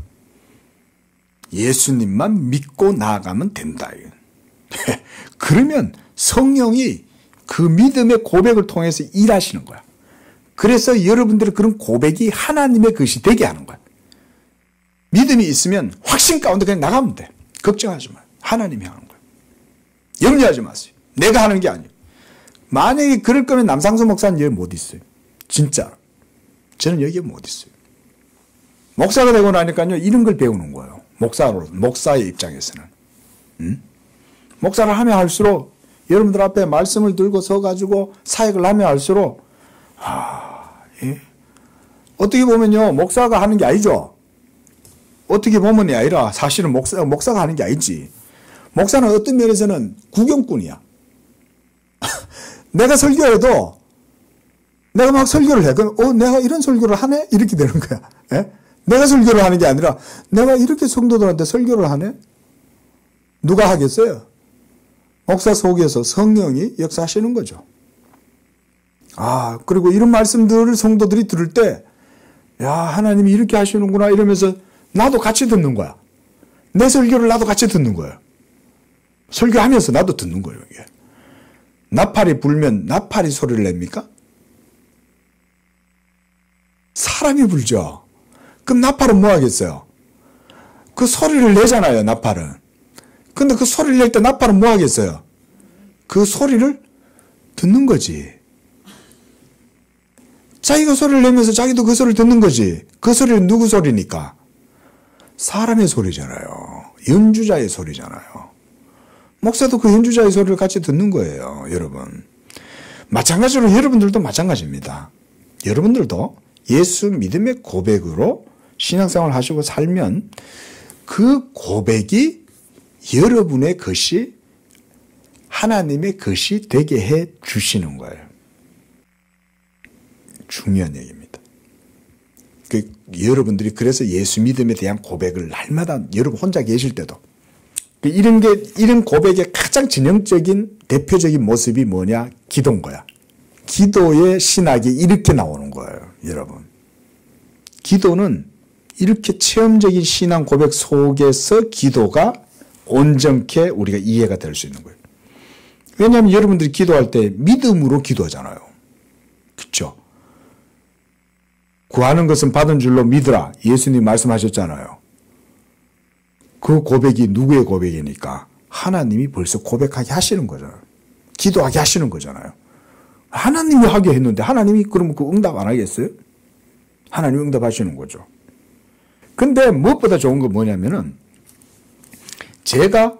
예수님만 믿고 나아가면 된다. 그러면 성령이 그 믿음의 고백을 통해서 일하시는 거야. 그래서 여러분들의 그런 고백이 하나님의 것이 되게 하는 거야. 믿음이 있으면 확신 가운데 그냥 나가면 돼. 걱정하지 마. 하나님이 하는 거야. 염려하지 마세요. 내가 하는 게 아니에요. 만약에 그럴 거면 남상수 목사는 여기 못 있어요. 진짜. 저는 여기에 못 있어요. 목사가 되고 나니까요, 이런 걸 배우는 거예요. 목사의 입장에서는. 목사를 하면 할수록 여러분들 앞에 말씀을 들고 서가지고 사역을 하면 할수록, 예. 어떻게 보면요, 목사가 하는 게 아니죠. 어떻게 보면이 아니라 사실은 목사가 하는 게 아니지. 목사는 어떤 면에서는 구경꾼이야. 내가 설교해도 내가 막 설교를 해. 그럼 내가 이런 설교를 하네? 이렇게 되는 거야. 예? 내가 설교를 하는 게 아니라 내가 이렇게 성도들한테 설교를 하네? 누가 하겠어요? 목사 속에서 성령이 역사하시는 거죠. 그리고 이런 말씀들을 성도들이 들을 때, 야, 하나님이 이렇게 하시는구나 이러면서 나도 같이 듣는 거야. 내 설교를 나도 같이 듣는 거예요. 설교하면서 나도 듣는 거예요, 이게. 나팔이 불면 나팔이 소리를 냅니까? 사람이 불죠. 그럼 나팔은 뭐 하겠어요? 그 소리를 내잖아요, 나팔은. 근데 그 소리를 낼 때 나팔은 뭐 하겠어요? 그 소리를 듣는 거지. 자기가 소리를 내면서 자기도 그 소리를 듣는 거지. 그 소리는 누구 소리니까? 사람의 소리잖아요. 연주자의 소리잖아요. 목사도 그 연주자의 소리를 같이 듣는 거예요, 여러분. 마찬가지로 여러분들도 마찬가지입니다. 여러분들도 예수 믿음의 고백으로 신앙생활을 하시고 살면 그 고백이 여러분의 것이 하나님의 것이 되게 해 주시는 거예요. 중요한 얘기입니다. 여러분들이 그래서 예수 믿음에 대한 고백을 날마다 여러분 혼자 계실 때도 이런 고백의 가장 전형적인 대표적인 모습이 뭐냐? 기도인 거야. 기도의 신학이 이렇게 나오는 거예요, 여러분. 기도는 이렇게 체험적인 신앙 고백 속에서 기도가 온전케 우리가 이해가 될 수 있는 거예요. 왜냐하면 여러분들이 기도할 때 믿음으로 기도하잖아요. 그렇죠? 구하는 것은 받은 줄로 믿으라. 예수님 말씀하셨잖아요. 그 고백이 누구의 고백이니까? 하나님이 벌써 고백하게 하시는 거잖아요. 기도하게 하시는 거잖아요. 하나님이 하게 했는데 하나님이 그러면 그 응답 안 하겠어요? 하나님이 응답하시는 거죠. 근데 무엇보다 좋은 건 뭐냐면은 제가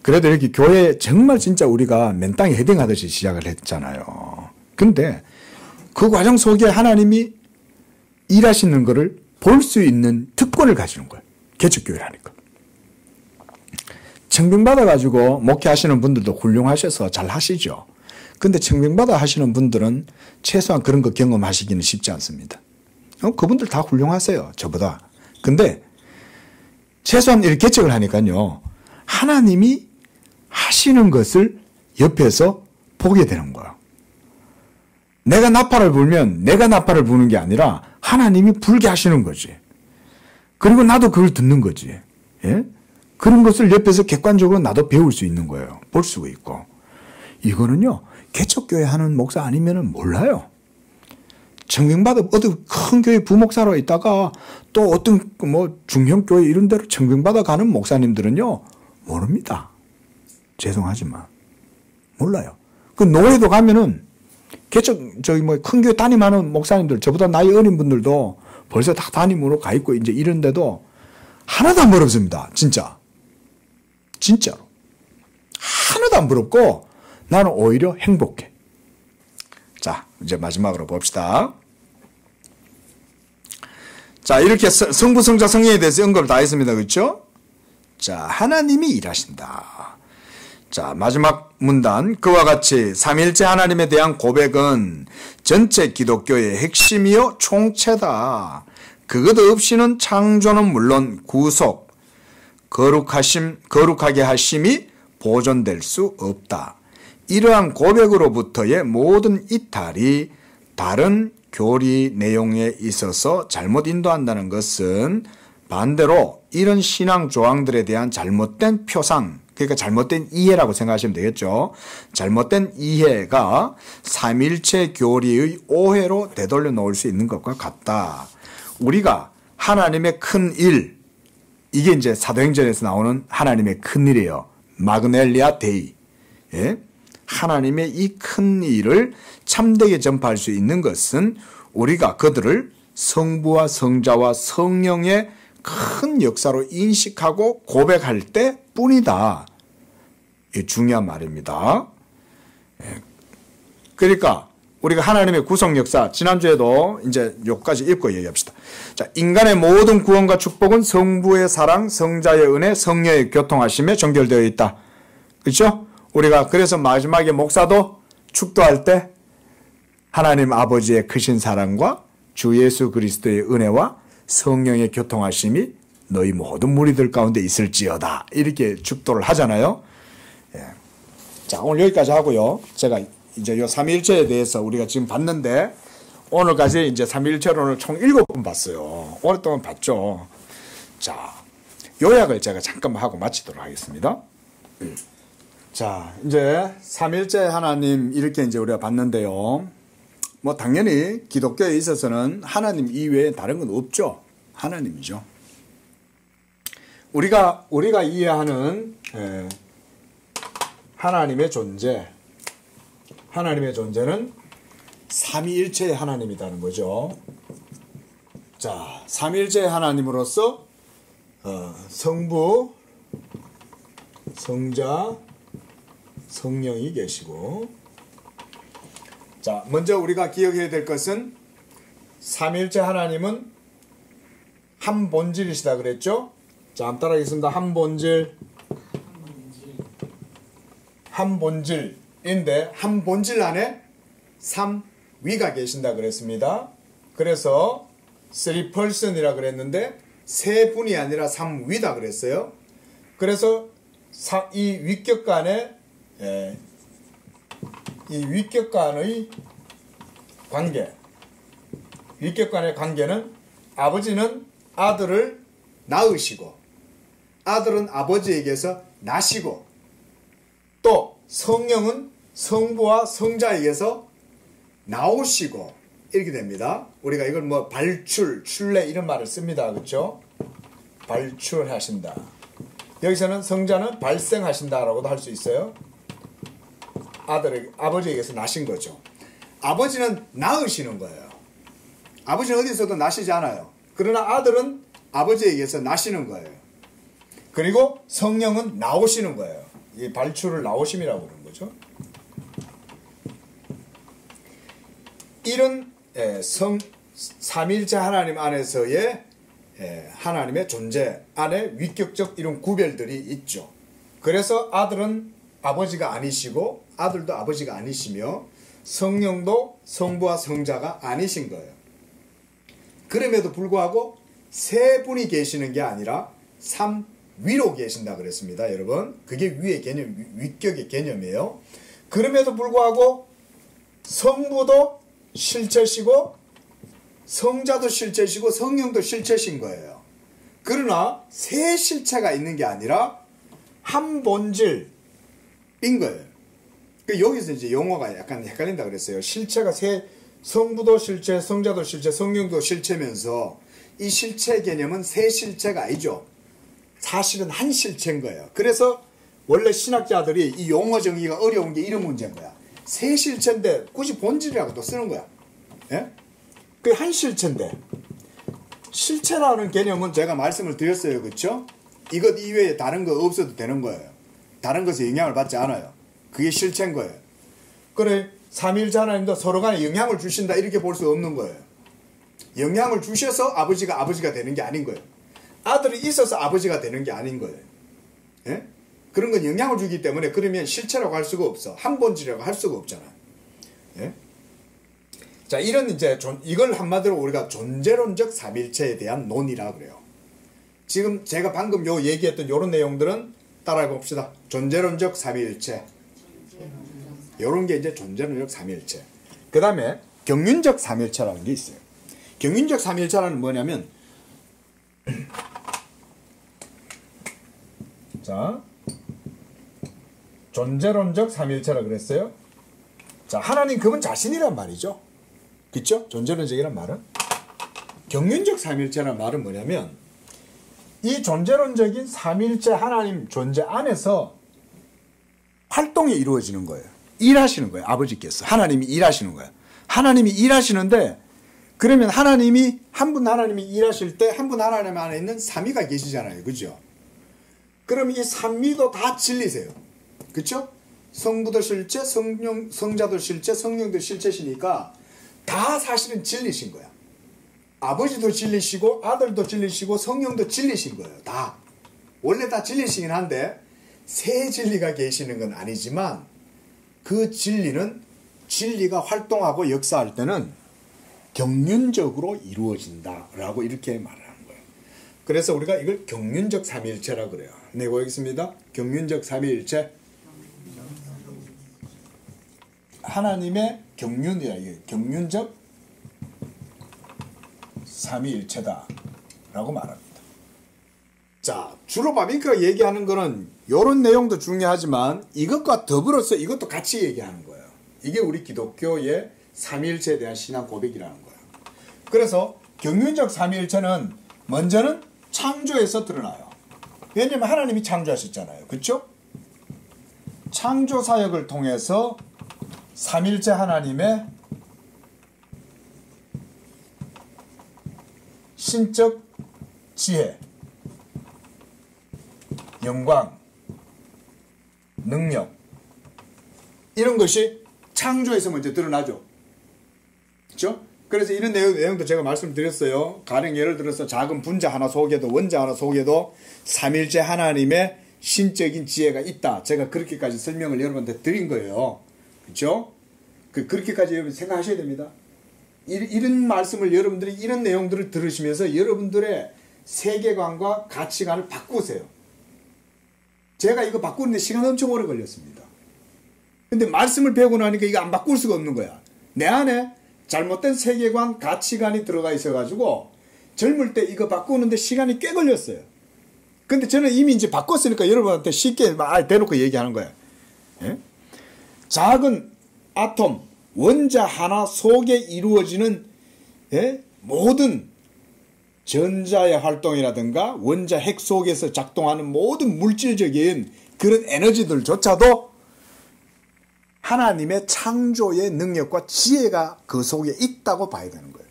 그래도 이렇게 교회 정말 진짜 우리가 맨 땅에 헤딩하듯이 시작을 했잖아요. 근데 그 과정 속에 하나님이 일하시는 것을 볼 수 있는 특권을 가지는 거예요. 개척교회라니까. 청빙받아가지고 목회하시는 분들도 훌륭하셔서 잘 하시죠. 근데 청빙받아 하시는 분들은 최소한 그런 거 경험하시기는 쉽지 않습니다. 그분들 다 훌륭하세요. 저보다. 근데 최소한 이렇게 개척을 하니까요. 하나님이 하시는 것을 옆에서 보게 되는 거예요. 내가 나팔을 불면 내가 나팔을 부는 게 아니라 하나님이 불게 하시는 거지. 그리고 나도 그걸 듣는 거지. 예? 그런 것을 옆에서 객관적으로 나도 배울 수 있는 거예요. 볼 수가 있고. 이거는요. 개척교회 하는 목사 아니면은 몰라요. 청빙받아 어디 큰 교회 부목사로 있다가 또 어떤 뭐 중형교회 이런 데로 청빙받아 가는 목사님들은요. 모릅니다. 죄송하지만. 몰라요. 그 노예도 가면은 큰 교회 담임하는 목사님들, 저보다 나이 어린 분들도 벌써 다 담임으로 가 있고 이제 이런데도 하나도 안 부럽습니다. 진짜. 진짜로. 하나도 안 부럽고 나는 오히려 행복해. 자, 이제 마지막으로 봅시다. 자, 이렇게 성부, 성자, 성령에 대해서 언급을 다 했습니다. 그렇죠? 자, 하나님이 일하신다. 자, 마지막 문단. 그와 같이 삼위일체 하나님에 대한 고백은 전체 기독교의 핵심이요 총체다. 그것 없이는 창조는 물론 구속, 거룩하게 하심이 보존될 수 없다. 이러한 고백으로부터의 모든 이탈이 다른 교리 내용에 있어서 잘못 인도한다는 것은 반대로 이런 신앙 조항들에 대한 잘못된 표상, 그러니까 잘못된 이해라고 생각하시면 되겠죠. 잘못된 이해가 삼일체 교리의 오해로 되돌려 놓을 수 있는 것과 같다. 우리가 하나님의 큰 일, 이게 이제 사도행전에서 나오는 하나님의 큰 일이에요. 마그넬리아 데이. 예? 하나님의 이 큰 일을 참되게 전파할 수 있는 것은 우리가 그들을 성부와 성자와 성령의 큰 역사로 인식하고 고백할 때 뿐이다. 이게 중요한 말입니다. 그러니까 우리가 하나님의 구속 역사, 지난주에도 이제 여기까지 읽고 얘기합시다. 자, 인간의 모든 구원과 축복은 성부의 사랑, 성자의 은혜, 성령의 교통하심에 정결되어 있다. 그렇죠? 우리가 그래서 마지막에 목사도 축도할 때 하나님 아버지의 크신 사랑과 주 예수 그리스도의 은혜와 성령의 교통하심이 너희 모든 무리들 가운데 있을지어다. 이렇게 축도를 하잖아요. 예. 자, 오늘 여기까지 하고요. 제가 이제 요 삼위일체에 대해서 우리가 지금 봤는데 오늘까지 이제 삼위일체론을 총 7번 봤어요. 오랫동안 봤죠. 자, 요약을 제가 잠깐만 하고 마치도록 하겠습니다. 자, 이제 삼위일체 하나님 이렇게 이제 우리가 봤는데요. 뭐 당연히 기독교에 있어서는 하나님 이외에 다른 건 없죠. 하나님이죠. 우리가 이해하는 하나님의 존재, 하나님의 존재는 삼위일체의 하나님이라는 거죠. 자, 삼위일체의 하나님으로서 성부, 성자, 성령이 계시고, 자, 먼저 우리가 기억해야 될 것은 삼위일체 하나님은 한 본질이시다 그랬죠? 자, 한번 따라하겠습니다. 한 본질. 한 본질인데 한 본질 안에 삼위가 계신다 그랬습니다. 그래서 3person이라 그랬는데 세 분이 아니라 삼위다 그랬어요. 그래서 이 위격간의 위격간의 관계는 아버지는 아들을 낳으시고 아들은 아버지에게서 나시고 또 성령은 성부와 성자에게서 나오시고 이렇게 됩니다. 우리가 이걸 뭐 발출, 출래 이런 말을 씁니다. 그렇죠? 발출하신다. 여기서는 성자는 발생하신다라고도 할 수 있어요. 아버지에게서 나신 거죠. 아버지는 낳으시는 거예요. 아버지는 어디서도 나시지 않아요. 그러나 아들은 아버지에게서 나시는 거예요. 그리고 성령은 나오시는 거예요. 이 발출을 나오심이라고 그러는 거죠. 이런 삼위일체 하나님 안에서의 하나님의 존재 안에 위격적 이런 구별들이 있죠. 그래서 아들은 아버지가 아니시고 아들도 아버지가 아니시며 성령도 성부와 성자가 아니신 거예요. 그럼에도 불구하고 세 분이 계시는 게 아니라 삼위로 계신다 그랬습니다. 여러분, 그게 위의 개념, 위격의 개념이에요. 그럼에도 불구하고 성부도 실체시고 성자도 실체시고 성령도 실체신 거예요. 그러나 세 실체가 있는 게 아니라 한 본질인 거예요. 여기서 이제 용어가 약간 헷갈린다 그랬어요. 실체가 성부도 실체, 성자도 실체, 성령도 실체면서 이 실체 개념은 세 실체가 아니죠. 사실은 한 실체인 거예요. 그래서 원래 신학자들이 이 용어 정의가 어려운 게 이런 문제인 거야. 세 실체인데 굳이 본질이라고 또 쓰는 거야. 예? 그 한 실체인데 실체라는 개념은 제가 말씀을 드렸어요. 그렇죠? 이것 이외에 다른 거 없어도 되는 거예요. 다른 것에 영향을 받지 않아요. 그게 실체인 거예요. 그래, 삼위일체 하나님도 서로 간에 영향을 주신다 이렇게 볼 수 없는 거예요. 영향을 주셔서 아버지가 되는 게 아닌 거예요. 아들이 있어서 아버지가 되는 게 아닌 거예요. 예? 그런 건 영향을 주기 때문에 그러면 실체라고 할 수가 없어. 한 본질이라고 할 수가 없잖아. 예? 자, 이런 이걸 한마디로 우리가 존재론적 삼위일체에 대한 논의라 그래요. 지금 제가 방금 얘기했던 요런 내용들은 따라해 봅시다. 존재론적 삼위일체. 요런 게 이제 존재론적 삼위일체. 그 다음에 경륜적 삼위일체라는 게 있어요. 경륜적 삼위일체라는 뭐냐면 자, 존재론적 삼위일체라 그랬어요. 자, 하나님 그분 자신이란 말이죠. 그렇죠? 존재론적이란 말은. 경륜적 삼위일체라는 말은 뭐냐면 이 존재론적인 삼위일체 하나님 존재 안에서 활동이 이루어지는 거예요. 일하시는 거예요. 아버지께서. 하나님이 일하시는 거예요. 하나님이 일하시는데 그러면 하나님이 한 분 하나님이 일하실 때 한 분 하나님 안에 있는 삼위가 계시잖아요. 그죠? 그럼 이 삼위도 다 진리세요. 그렇죠? 성부도 실체, 성자도 실체, 성령도 실체시니까 다 사실은 진리신 거야. 아버지도 진리시고 아들도 진리시고 성령도 진리신 거예요. 다. 원래 다 진리시긴 한데 세 진리가 계시는 건 아니지만 그 진리가 활동하고 역사할 때는 경륜적으로 이루어진다라고 이렇게 말하는 거예요. 그래서 우리가 이걸 경륜적 삼위일체라고 그래요. 네, 보겠습니다. 경륜적 삼위일체. 하나님의 경륜이야. 이게 경륜적 삼위일체다 라고 말합니다. 자, 주로 바빙크가 얘기하는 거는 이런 내용도 중요하지만 이것과 더불어서 이것도 같이 얘기하는 거예요. 이게 우리 기독교의 삼위일체에 대한 신앙 고백이라는 거예요. 그래서 경륜적 삼위일체는 먼저는 창조에서 드러나요. 왜냐하면 하나님이 창조하셨잖아요. 그렇죠? 창조 사역을 통해서 삼위일체 하나님의 신적 지혜, 영광, 능력 이런 것이 창조에서 먼저 드러나죠. 그렇죠? 그래서 이런 내용도 제가 말씀드렸어요. 가령 예를 들어서 작은 분자 하나 속에도 원자 하나 속에도 삼일체 하나님의 신적인 지혜가 있다. 제가 그렇게까지 설명을 여러분한테 드린 거예요. 그렇죠? 그렇게까지 여러분 생각하셔야 됩니다. 이런 말씀을 여러분들이 이런 내용들을 들으시면서 여러분들의 세계관과 가치관을 바꾸세요. 제가 이거 바꾸는데 시간 엄청 오래 걸렸습니다. 근데 말씀을 배우고 나니까 이거 안 바꿀 수가 없는 거야. 내 안에 잘못된 세계관, 가치관이 들어가 있어가지고 젊을 때 이거 바꾸는데 시간이 꽤 걸렸어요. 근데 저는 이미 이제 바꿨으니까 여러분한테 쉽게 대놓고 얘기하는 거예요. 예? 작은 아톰, 원자 하나 속에 이루어지는 모든 전자의 활동이라든가 원자 핵 속에서 작동하는 모든 물질적인 그런 에너지들조차도 하나님의 창조의 능력과 지혜가 그 속에 있다고 봐야 되는 거예요.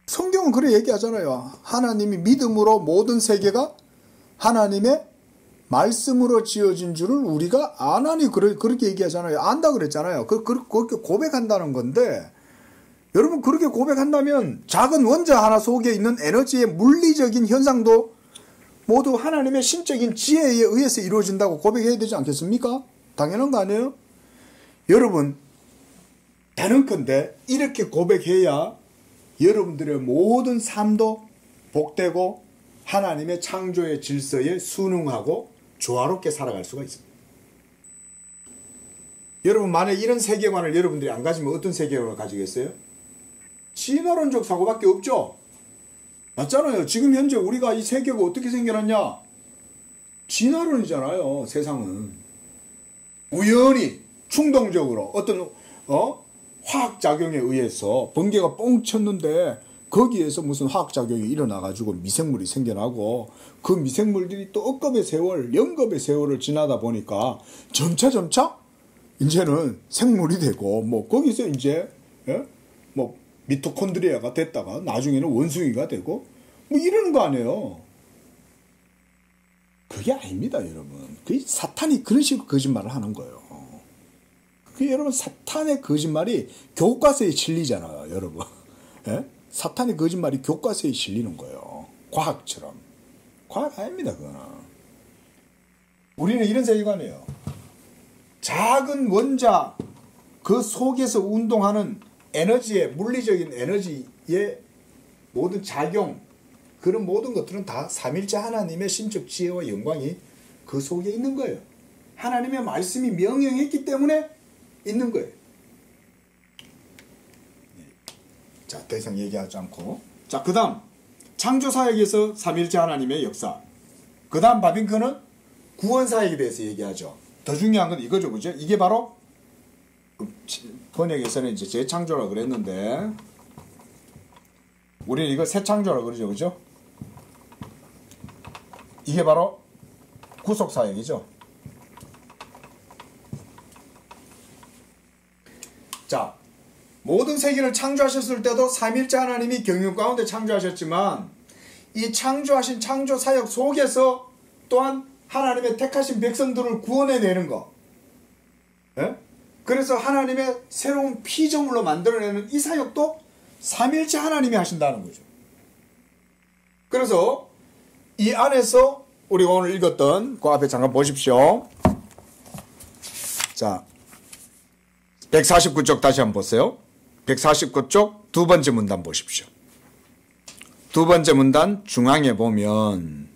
성경은 그래 얘기하잖아요. 하나님이 믿음으로 모든 세계가 하나님의 말씀으로 지어진 줄을 우리가 아나니 그렇게 얘기하잖아요. 안다 그랬잖아요. 그렇게 고백한다는 건데 여러분 그렇게 고백한다면 작은 원자 하나 속에 있는 에너지의 물리적인 현상도 모두 하나님의 신적인 지혜에 의해서 이루어진다고 고백해야 되지 않겠습니까? 당연한 거 아니에요? 여러분 단언컨대 이렇게 고백해야 여러분들의 모든 삶도 복되고 하나님의 창조의 질서에 순응하고 조화롭게 살아갈 수가 있습니다. 여러분 만약 이런 세계관을 여러분들이 안 가지면 어떤 세계관을 가지겠어요? 진화론적 사고밖에 없죠. 맞잖아요. 지금 현재 우리가 이 세계가 어떻게 생겨났냐? 진화론이잖아요. 세상은 우연히 충동적으로 어떤 화학작용에 의해서 번개가 뻥 쳤는데 거기에서 무슨 화학작용이 일어나가지고 미생물이 생겨나고 그 미생물들이 또 억겁의 세월, 영겁의 세월을 지나다 보니까 점차 이제는 생물이 되고 뭐 거기서 이제 뭐 미토콘드리아가 됐다가 나중에는 원숭이가 되고 뭐 이러는 거 아니에요. 그게 아닙니다, 여러분. 그 사탄이 그런 식으로 거짓말을 하는 거예요. 그 여러분 사탄의 거짓말이 교과서에 실리잖아요, 여러분. 예? 사탄의 거짓말이 교과서에 실리는 거예요. 과학처럼. 과학 아닙니다, 그거는. 우리는 이런 세계관이에요. 작은 원자 그 속에서 운동하는 에너지의 물리적인 에너지의 모든 작용 그런 모든 것들은 다 삼일체 하나님의 신적 지혜와 영광이 그 속에 있는 거예요. 하나님의 말씀이 명령했기 때문에 있는 거예요. 자, 더 이상 얘기하지 않고 자, 그 다음 창조사역에서 삼일체 하나님의 역사. 그 다음 바빙크는 구원사역에 대해서 얘기하죠. 더 중요한 건 이거죠, 그죠? 이게 바로 번역에서는 이제 재창조라고 그랬는데 우리는 이걸 새창조라고 그러죠, 그죠? 이게 바로 구속사역이죠. 자, 모든 세계를 창조하셨을 때도 삼일째 하나님이 경륜 가운데 창조하셨지만 이 창조하신 창조사역 속에서 또한 하나님의 택하신 백성들을 구원해내는 거. 예? 그래서 하나님의 새로운 피조물로 만들어내는 이 사역도 삼일째 하나님이 하신다는 거죠. 그래서 이 안에서 우리가 오늘 읽었던 그 앞에 잠깐 보십시오. 자, 149쪽 다시 한번 보세요. 149쪽 두 번째 문단 보십시오. 두 번째 문단 중앙에 보면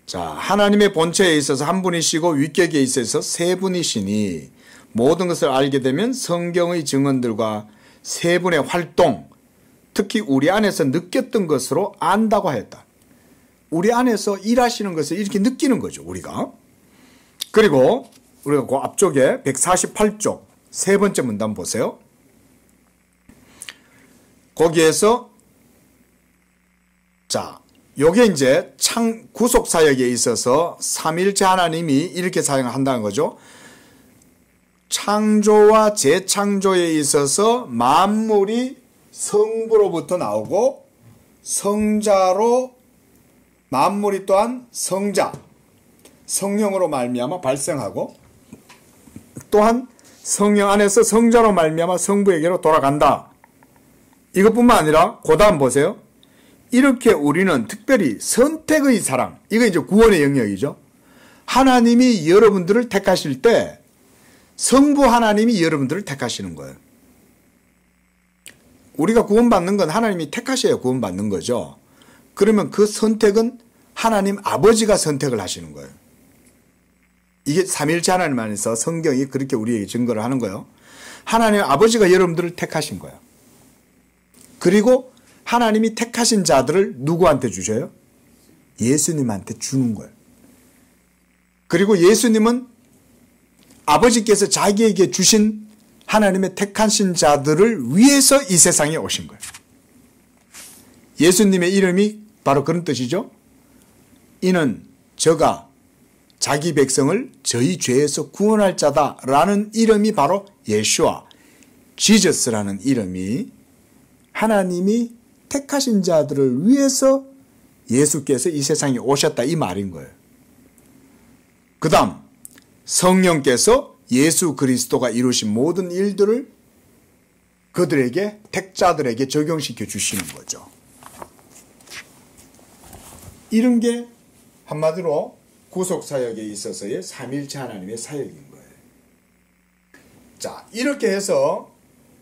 자, 하나님의 본체에 있어서 한 분이시고 위격에 있어서 세 분이시니 모든 것을 알게 되면 성경의 증언들과 세 분의 활동, 특히 우리 안에서 느꼈던 것으로 안다고 하였다. 우리 안에서 일하시는 것을 이렇게 느끼는 거죠, 우리가. 그리고 우리가 그 앞쪽에 148쪽 세 번째 문단 보세요. 거기에서 자, 요게 이제 구속 사역에 있어서 삼일체 하나님이 이렇게 사용한다는 거죠. 창조와 재창조에 있어서 만물이 성부로부터 나오고 성자로 만물이 또한 성자, 성령으로 말미암아 발생하고 또한 성령 안에서 성자로 말미암아 성부에게로 돌아간다. 이것뿐만 아니라 그 다음 보세요. 이렇게 우리는 특별히 선택의 사랑, 이거 이제 구원의 영역이죠. 하나님이 여러분들을 택하실 때 성부 하나님이 여러분들을 택하시는 거예요. 우리가 구원받는 건 하나님이 택하셔야 구원받는 거죠. 그러면 그 선택은 하나님 아버지가 선택을 하시는 거예요. 이게 삼일체 하나님 안에서 성경이 그렇게 우리에게 증거를 하는 거예요. 하나님 아버지가 여러분들을 택하신 거예요. 그리고 하나님이 택하신 자들을 누구한테 주셔요? 예수님한테 주는 거예요. 그리고 예수님은 아버지께서 자기에게 주신 하나님의 택하신 자들을 위해서 이 세상에 오신 거예요. 예수님의 이름이 바로 그런 뜻이죠. 이는 저가 자기 백성을 저희 죄에서 구원할 자다라는 이름이 바로 예수와 지저스라는 이름이 하나님이 택하신 자들을 위해서 예수께서 이 세상에 오셨다 이 말인 거예요. 그 다음 성령께서 예수 그리스도가 이루신 모든 일들을 그들에게 택자들에게 적용시켜 주시는 거죠. 이런 게 한마디로 구속사역에 있어서의 삼일체 하나님의 사역인 거예요. 자, 이렇게 해서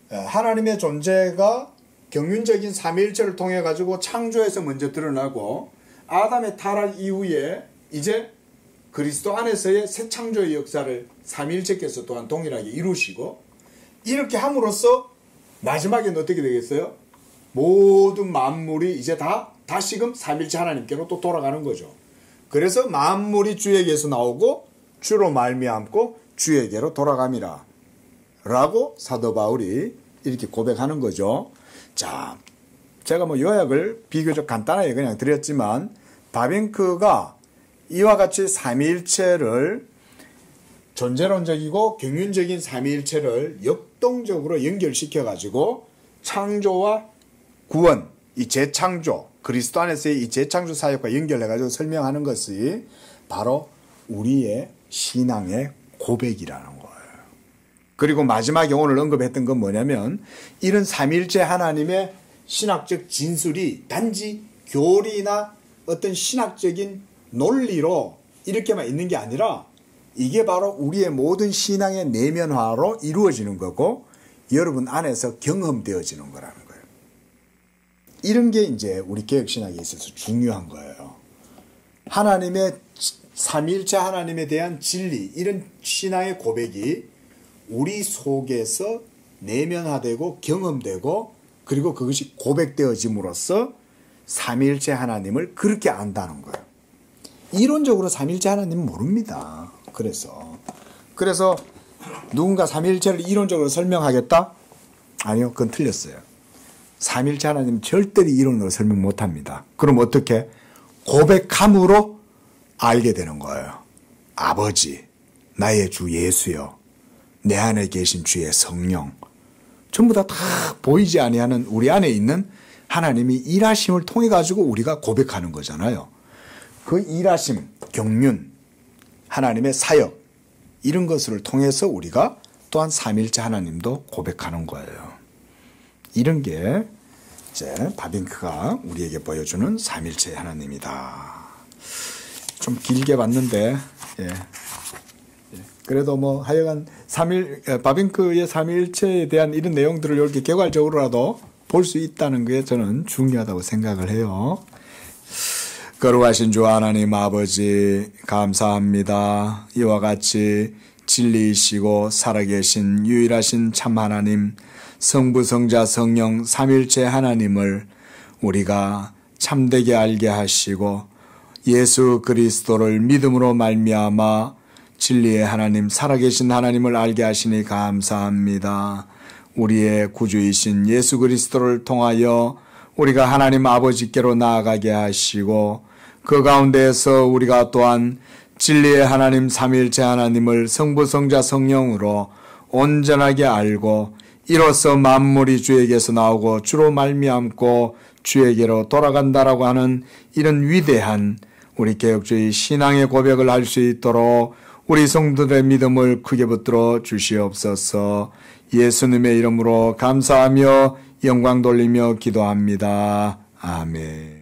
하나님의 존재가 경륜적인 삼일체를 통해 가지고 창조에서 먼저 드러나고 아담의 타락 이후에 이제 그리스도 안에서의 새 창조의 역사를 삼일체께서 또한 동일하게 이루시고 이렇게 함으로써 마지막에는 어떻게 되겠어요? 모든 만물이 이제 다 다시금 삼일체 하나님께로 또 돌아가는 거죠. 그래서 만물이 주에게서 나오고 주로 말미암고 주에게로 돌아감이라 라고 사도 바울이 이렇게 고백하는 거죠. 자, 제가 뭐 요약을 비교적 간단하게 그냥 드렸지만 바빙크가 이와 같이 삼위일체를 존재론적이고 경륜적인 삼위일체를 역동적으로 연결시켜 가지고 창조와 구원, 이 재창조, 그리스도 안에서의 이 재창조 사역과 연결해 가지고 설명하는 것이 바로 우리의 신앙의 고백이라는 거예요. 그리고 마지막에 오늘 언급했던 건 뭐냐면 이런 삼위일체 하나님의 신학적 진술이 단지 교리나 어떤 신학적인 논리로 이렇게만 있는 게 아니라 이게 바로 우리의 모든 신앙의 내면화로 이루어지는 거고 여러분 안에서 경험되어지는 거라는 거예요. 이런 게 이제 우리 개혁신학에 있어서 중요한 거예요. 하나님의 삼위일체 하나님에 대한 진리, 이런 신앙의 고백이 우리 속에서 내면화되고 경험되고 그리고 그것이 고백되어짐으로써 삼위일체 하나님을 그렇게 안다는 거예요. 이론적으로 삼위일체 하나님은 모릅니다. 그래서 누군가 삼위일체를 이론적으로 설명하겠다? 아니요, 그건 틀렸어요. 삼위일체 하나님 절대로 이론으로 설명 못합니다. 그럼 어떻게? 고백함으로 알게 되는 거예요. 아버지, 나의 주 예수여, 내 안에 계신 주의 성령, 전부 다 보이지 아니하는 우리 안에 있는 하나님이 일하심을 통해 가지고 우리가 고백하는 거잖아요. 그 일하심, 경륜, 하나님의 사역, 이런 것을 통해서 우리가 또한 삼위일체 하나님도 고백하는 거예요. 이런 게 이제 바빙크가 우리에게 보여주는 삼위일체 하나님이다. 좀 길게 봤는데, 예. 그래도 뭐 하여간 바빙크의 삼위일체에 대한 이런 내용들을 이렇게 개괄적으로라도 볼 수 있다는 게 저는 중요하다고 생각을 해요. 거룩하신 주 하나님 아버지 감사합니다. 이와 같이 진리이시고 살아계신 유일하신 참 하나님, 성부 성자 성령 삼위일체 하나님을 우리가 참되게 알게 하시고 예수 그리스도를 믿음으로 말미암아 진리의 하나님, 살아계신 하나님을 알게 하시니 감사합니다. 우리의 구주이신 예수 그리스도를 통하여 우리가 하나님 아버지께로 나아가게 하시고 그 가운데에서 우리가 또한 진리의 하나님 삼위일체 하나님을 성부 성자 성령으로 온전하게 알고 이로써 만물이 주에게서 나오고 주로 말미암고 주에게로 돌아간다라고 하는 이런 위대한 우리 개혁주의 신앙의 고백을 할 수 있도록 우리 성도들의 믿음을 크게 붙들어 주시옵소서. 예수님의 이름으로 감사하며 영광 돌리며 기도합니다. 아멘.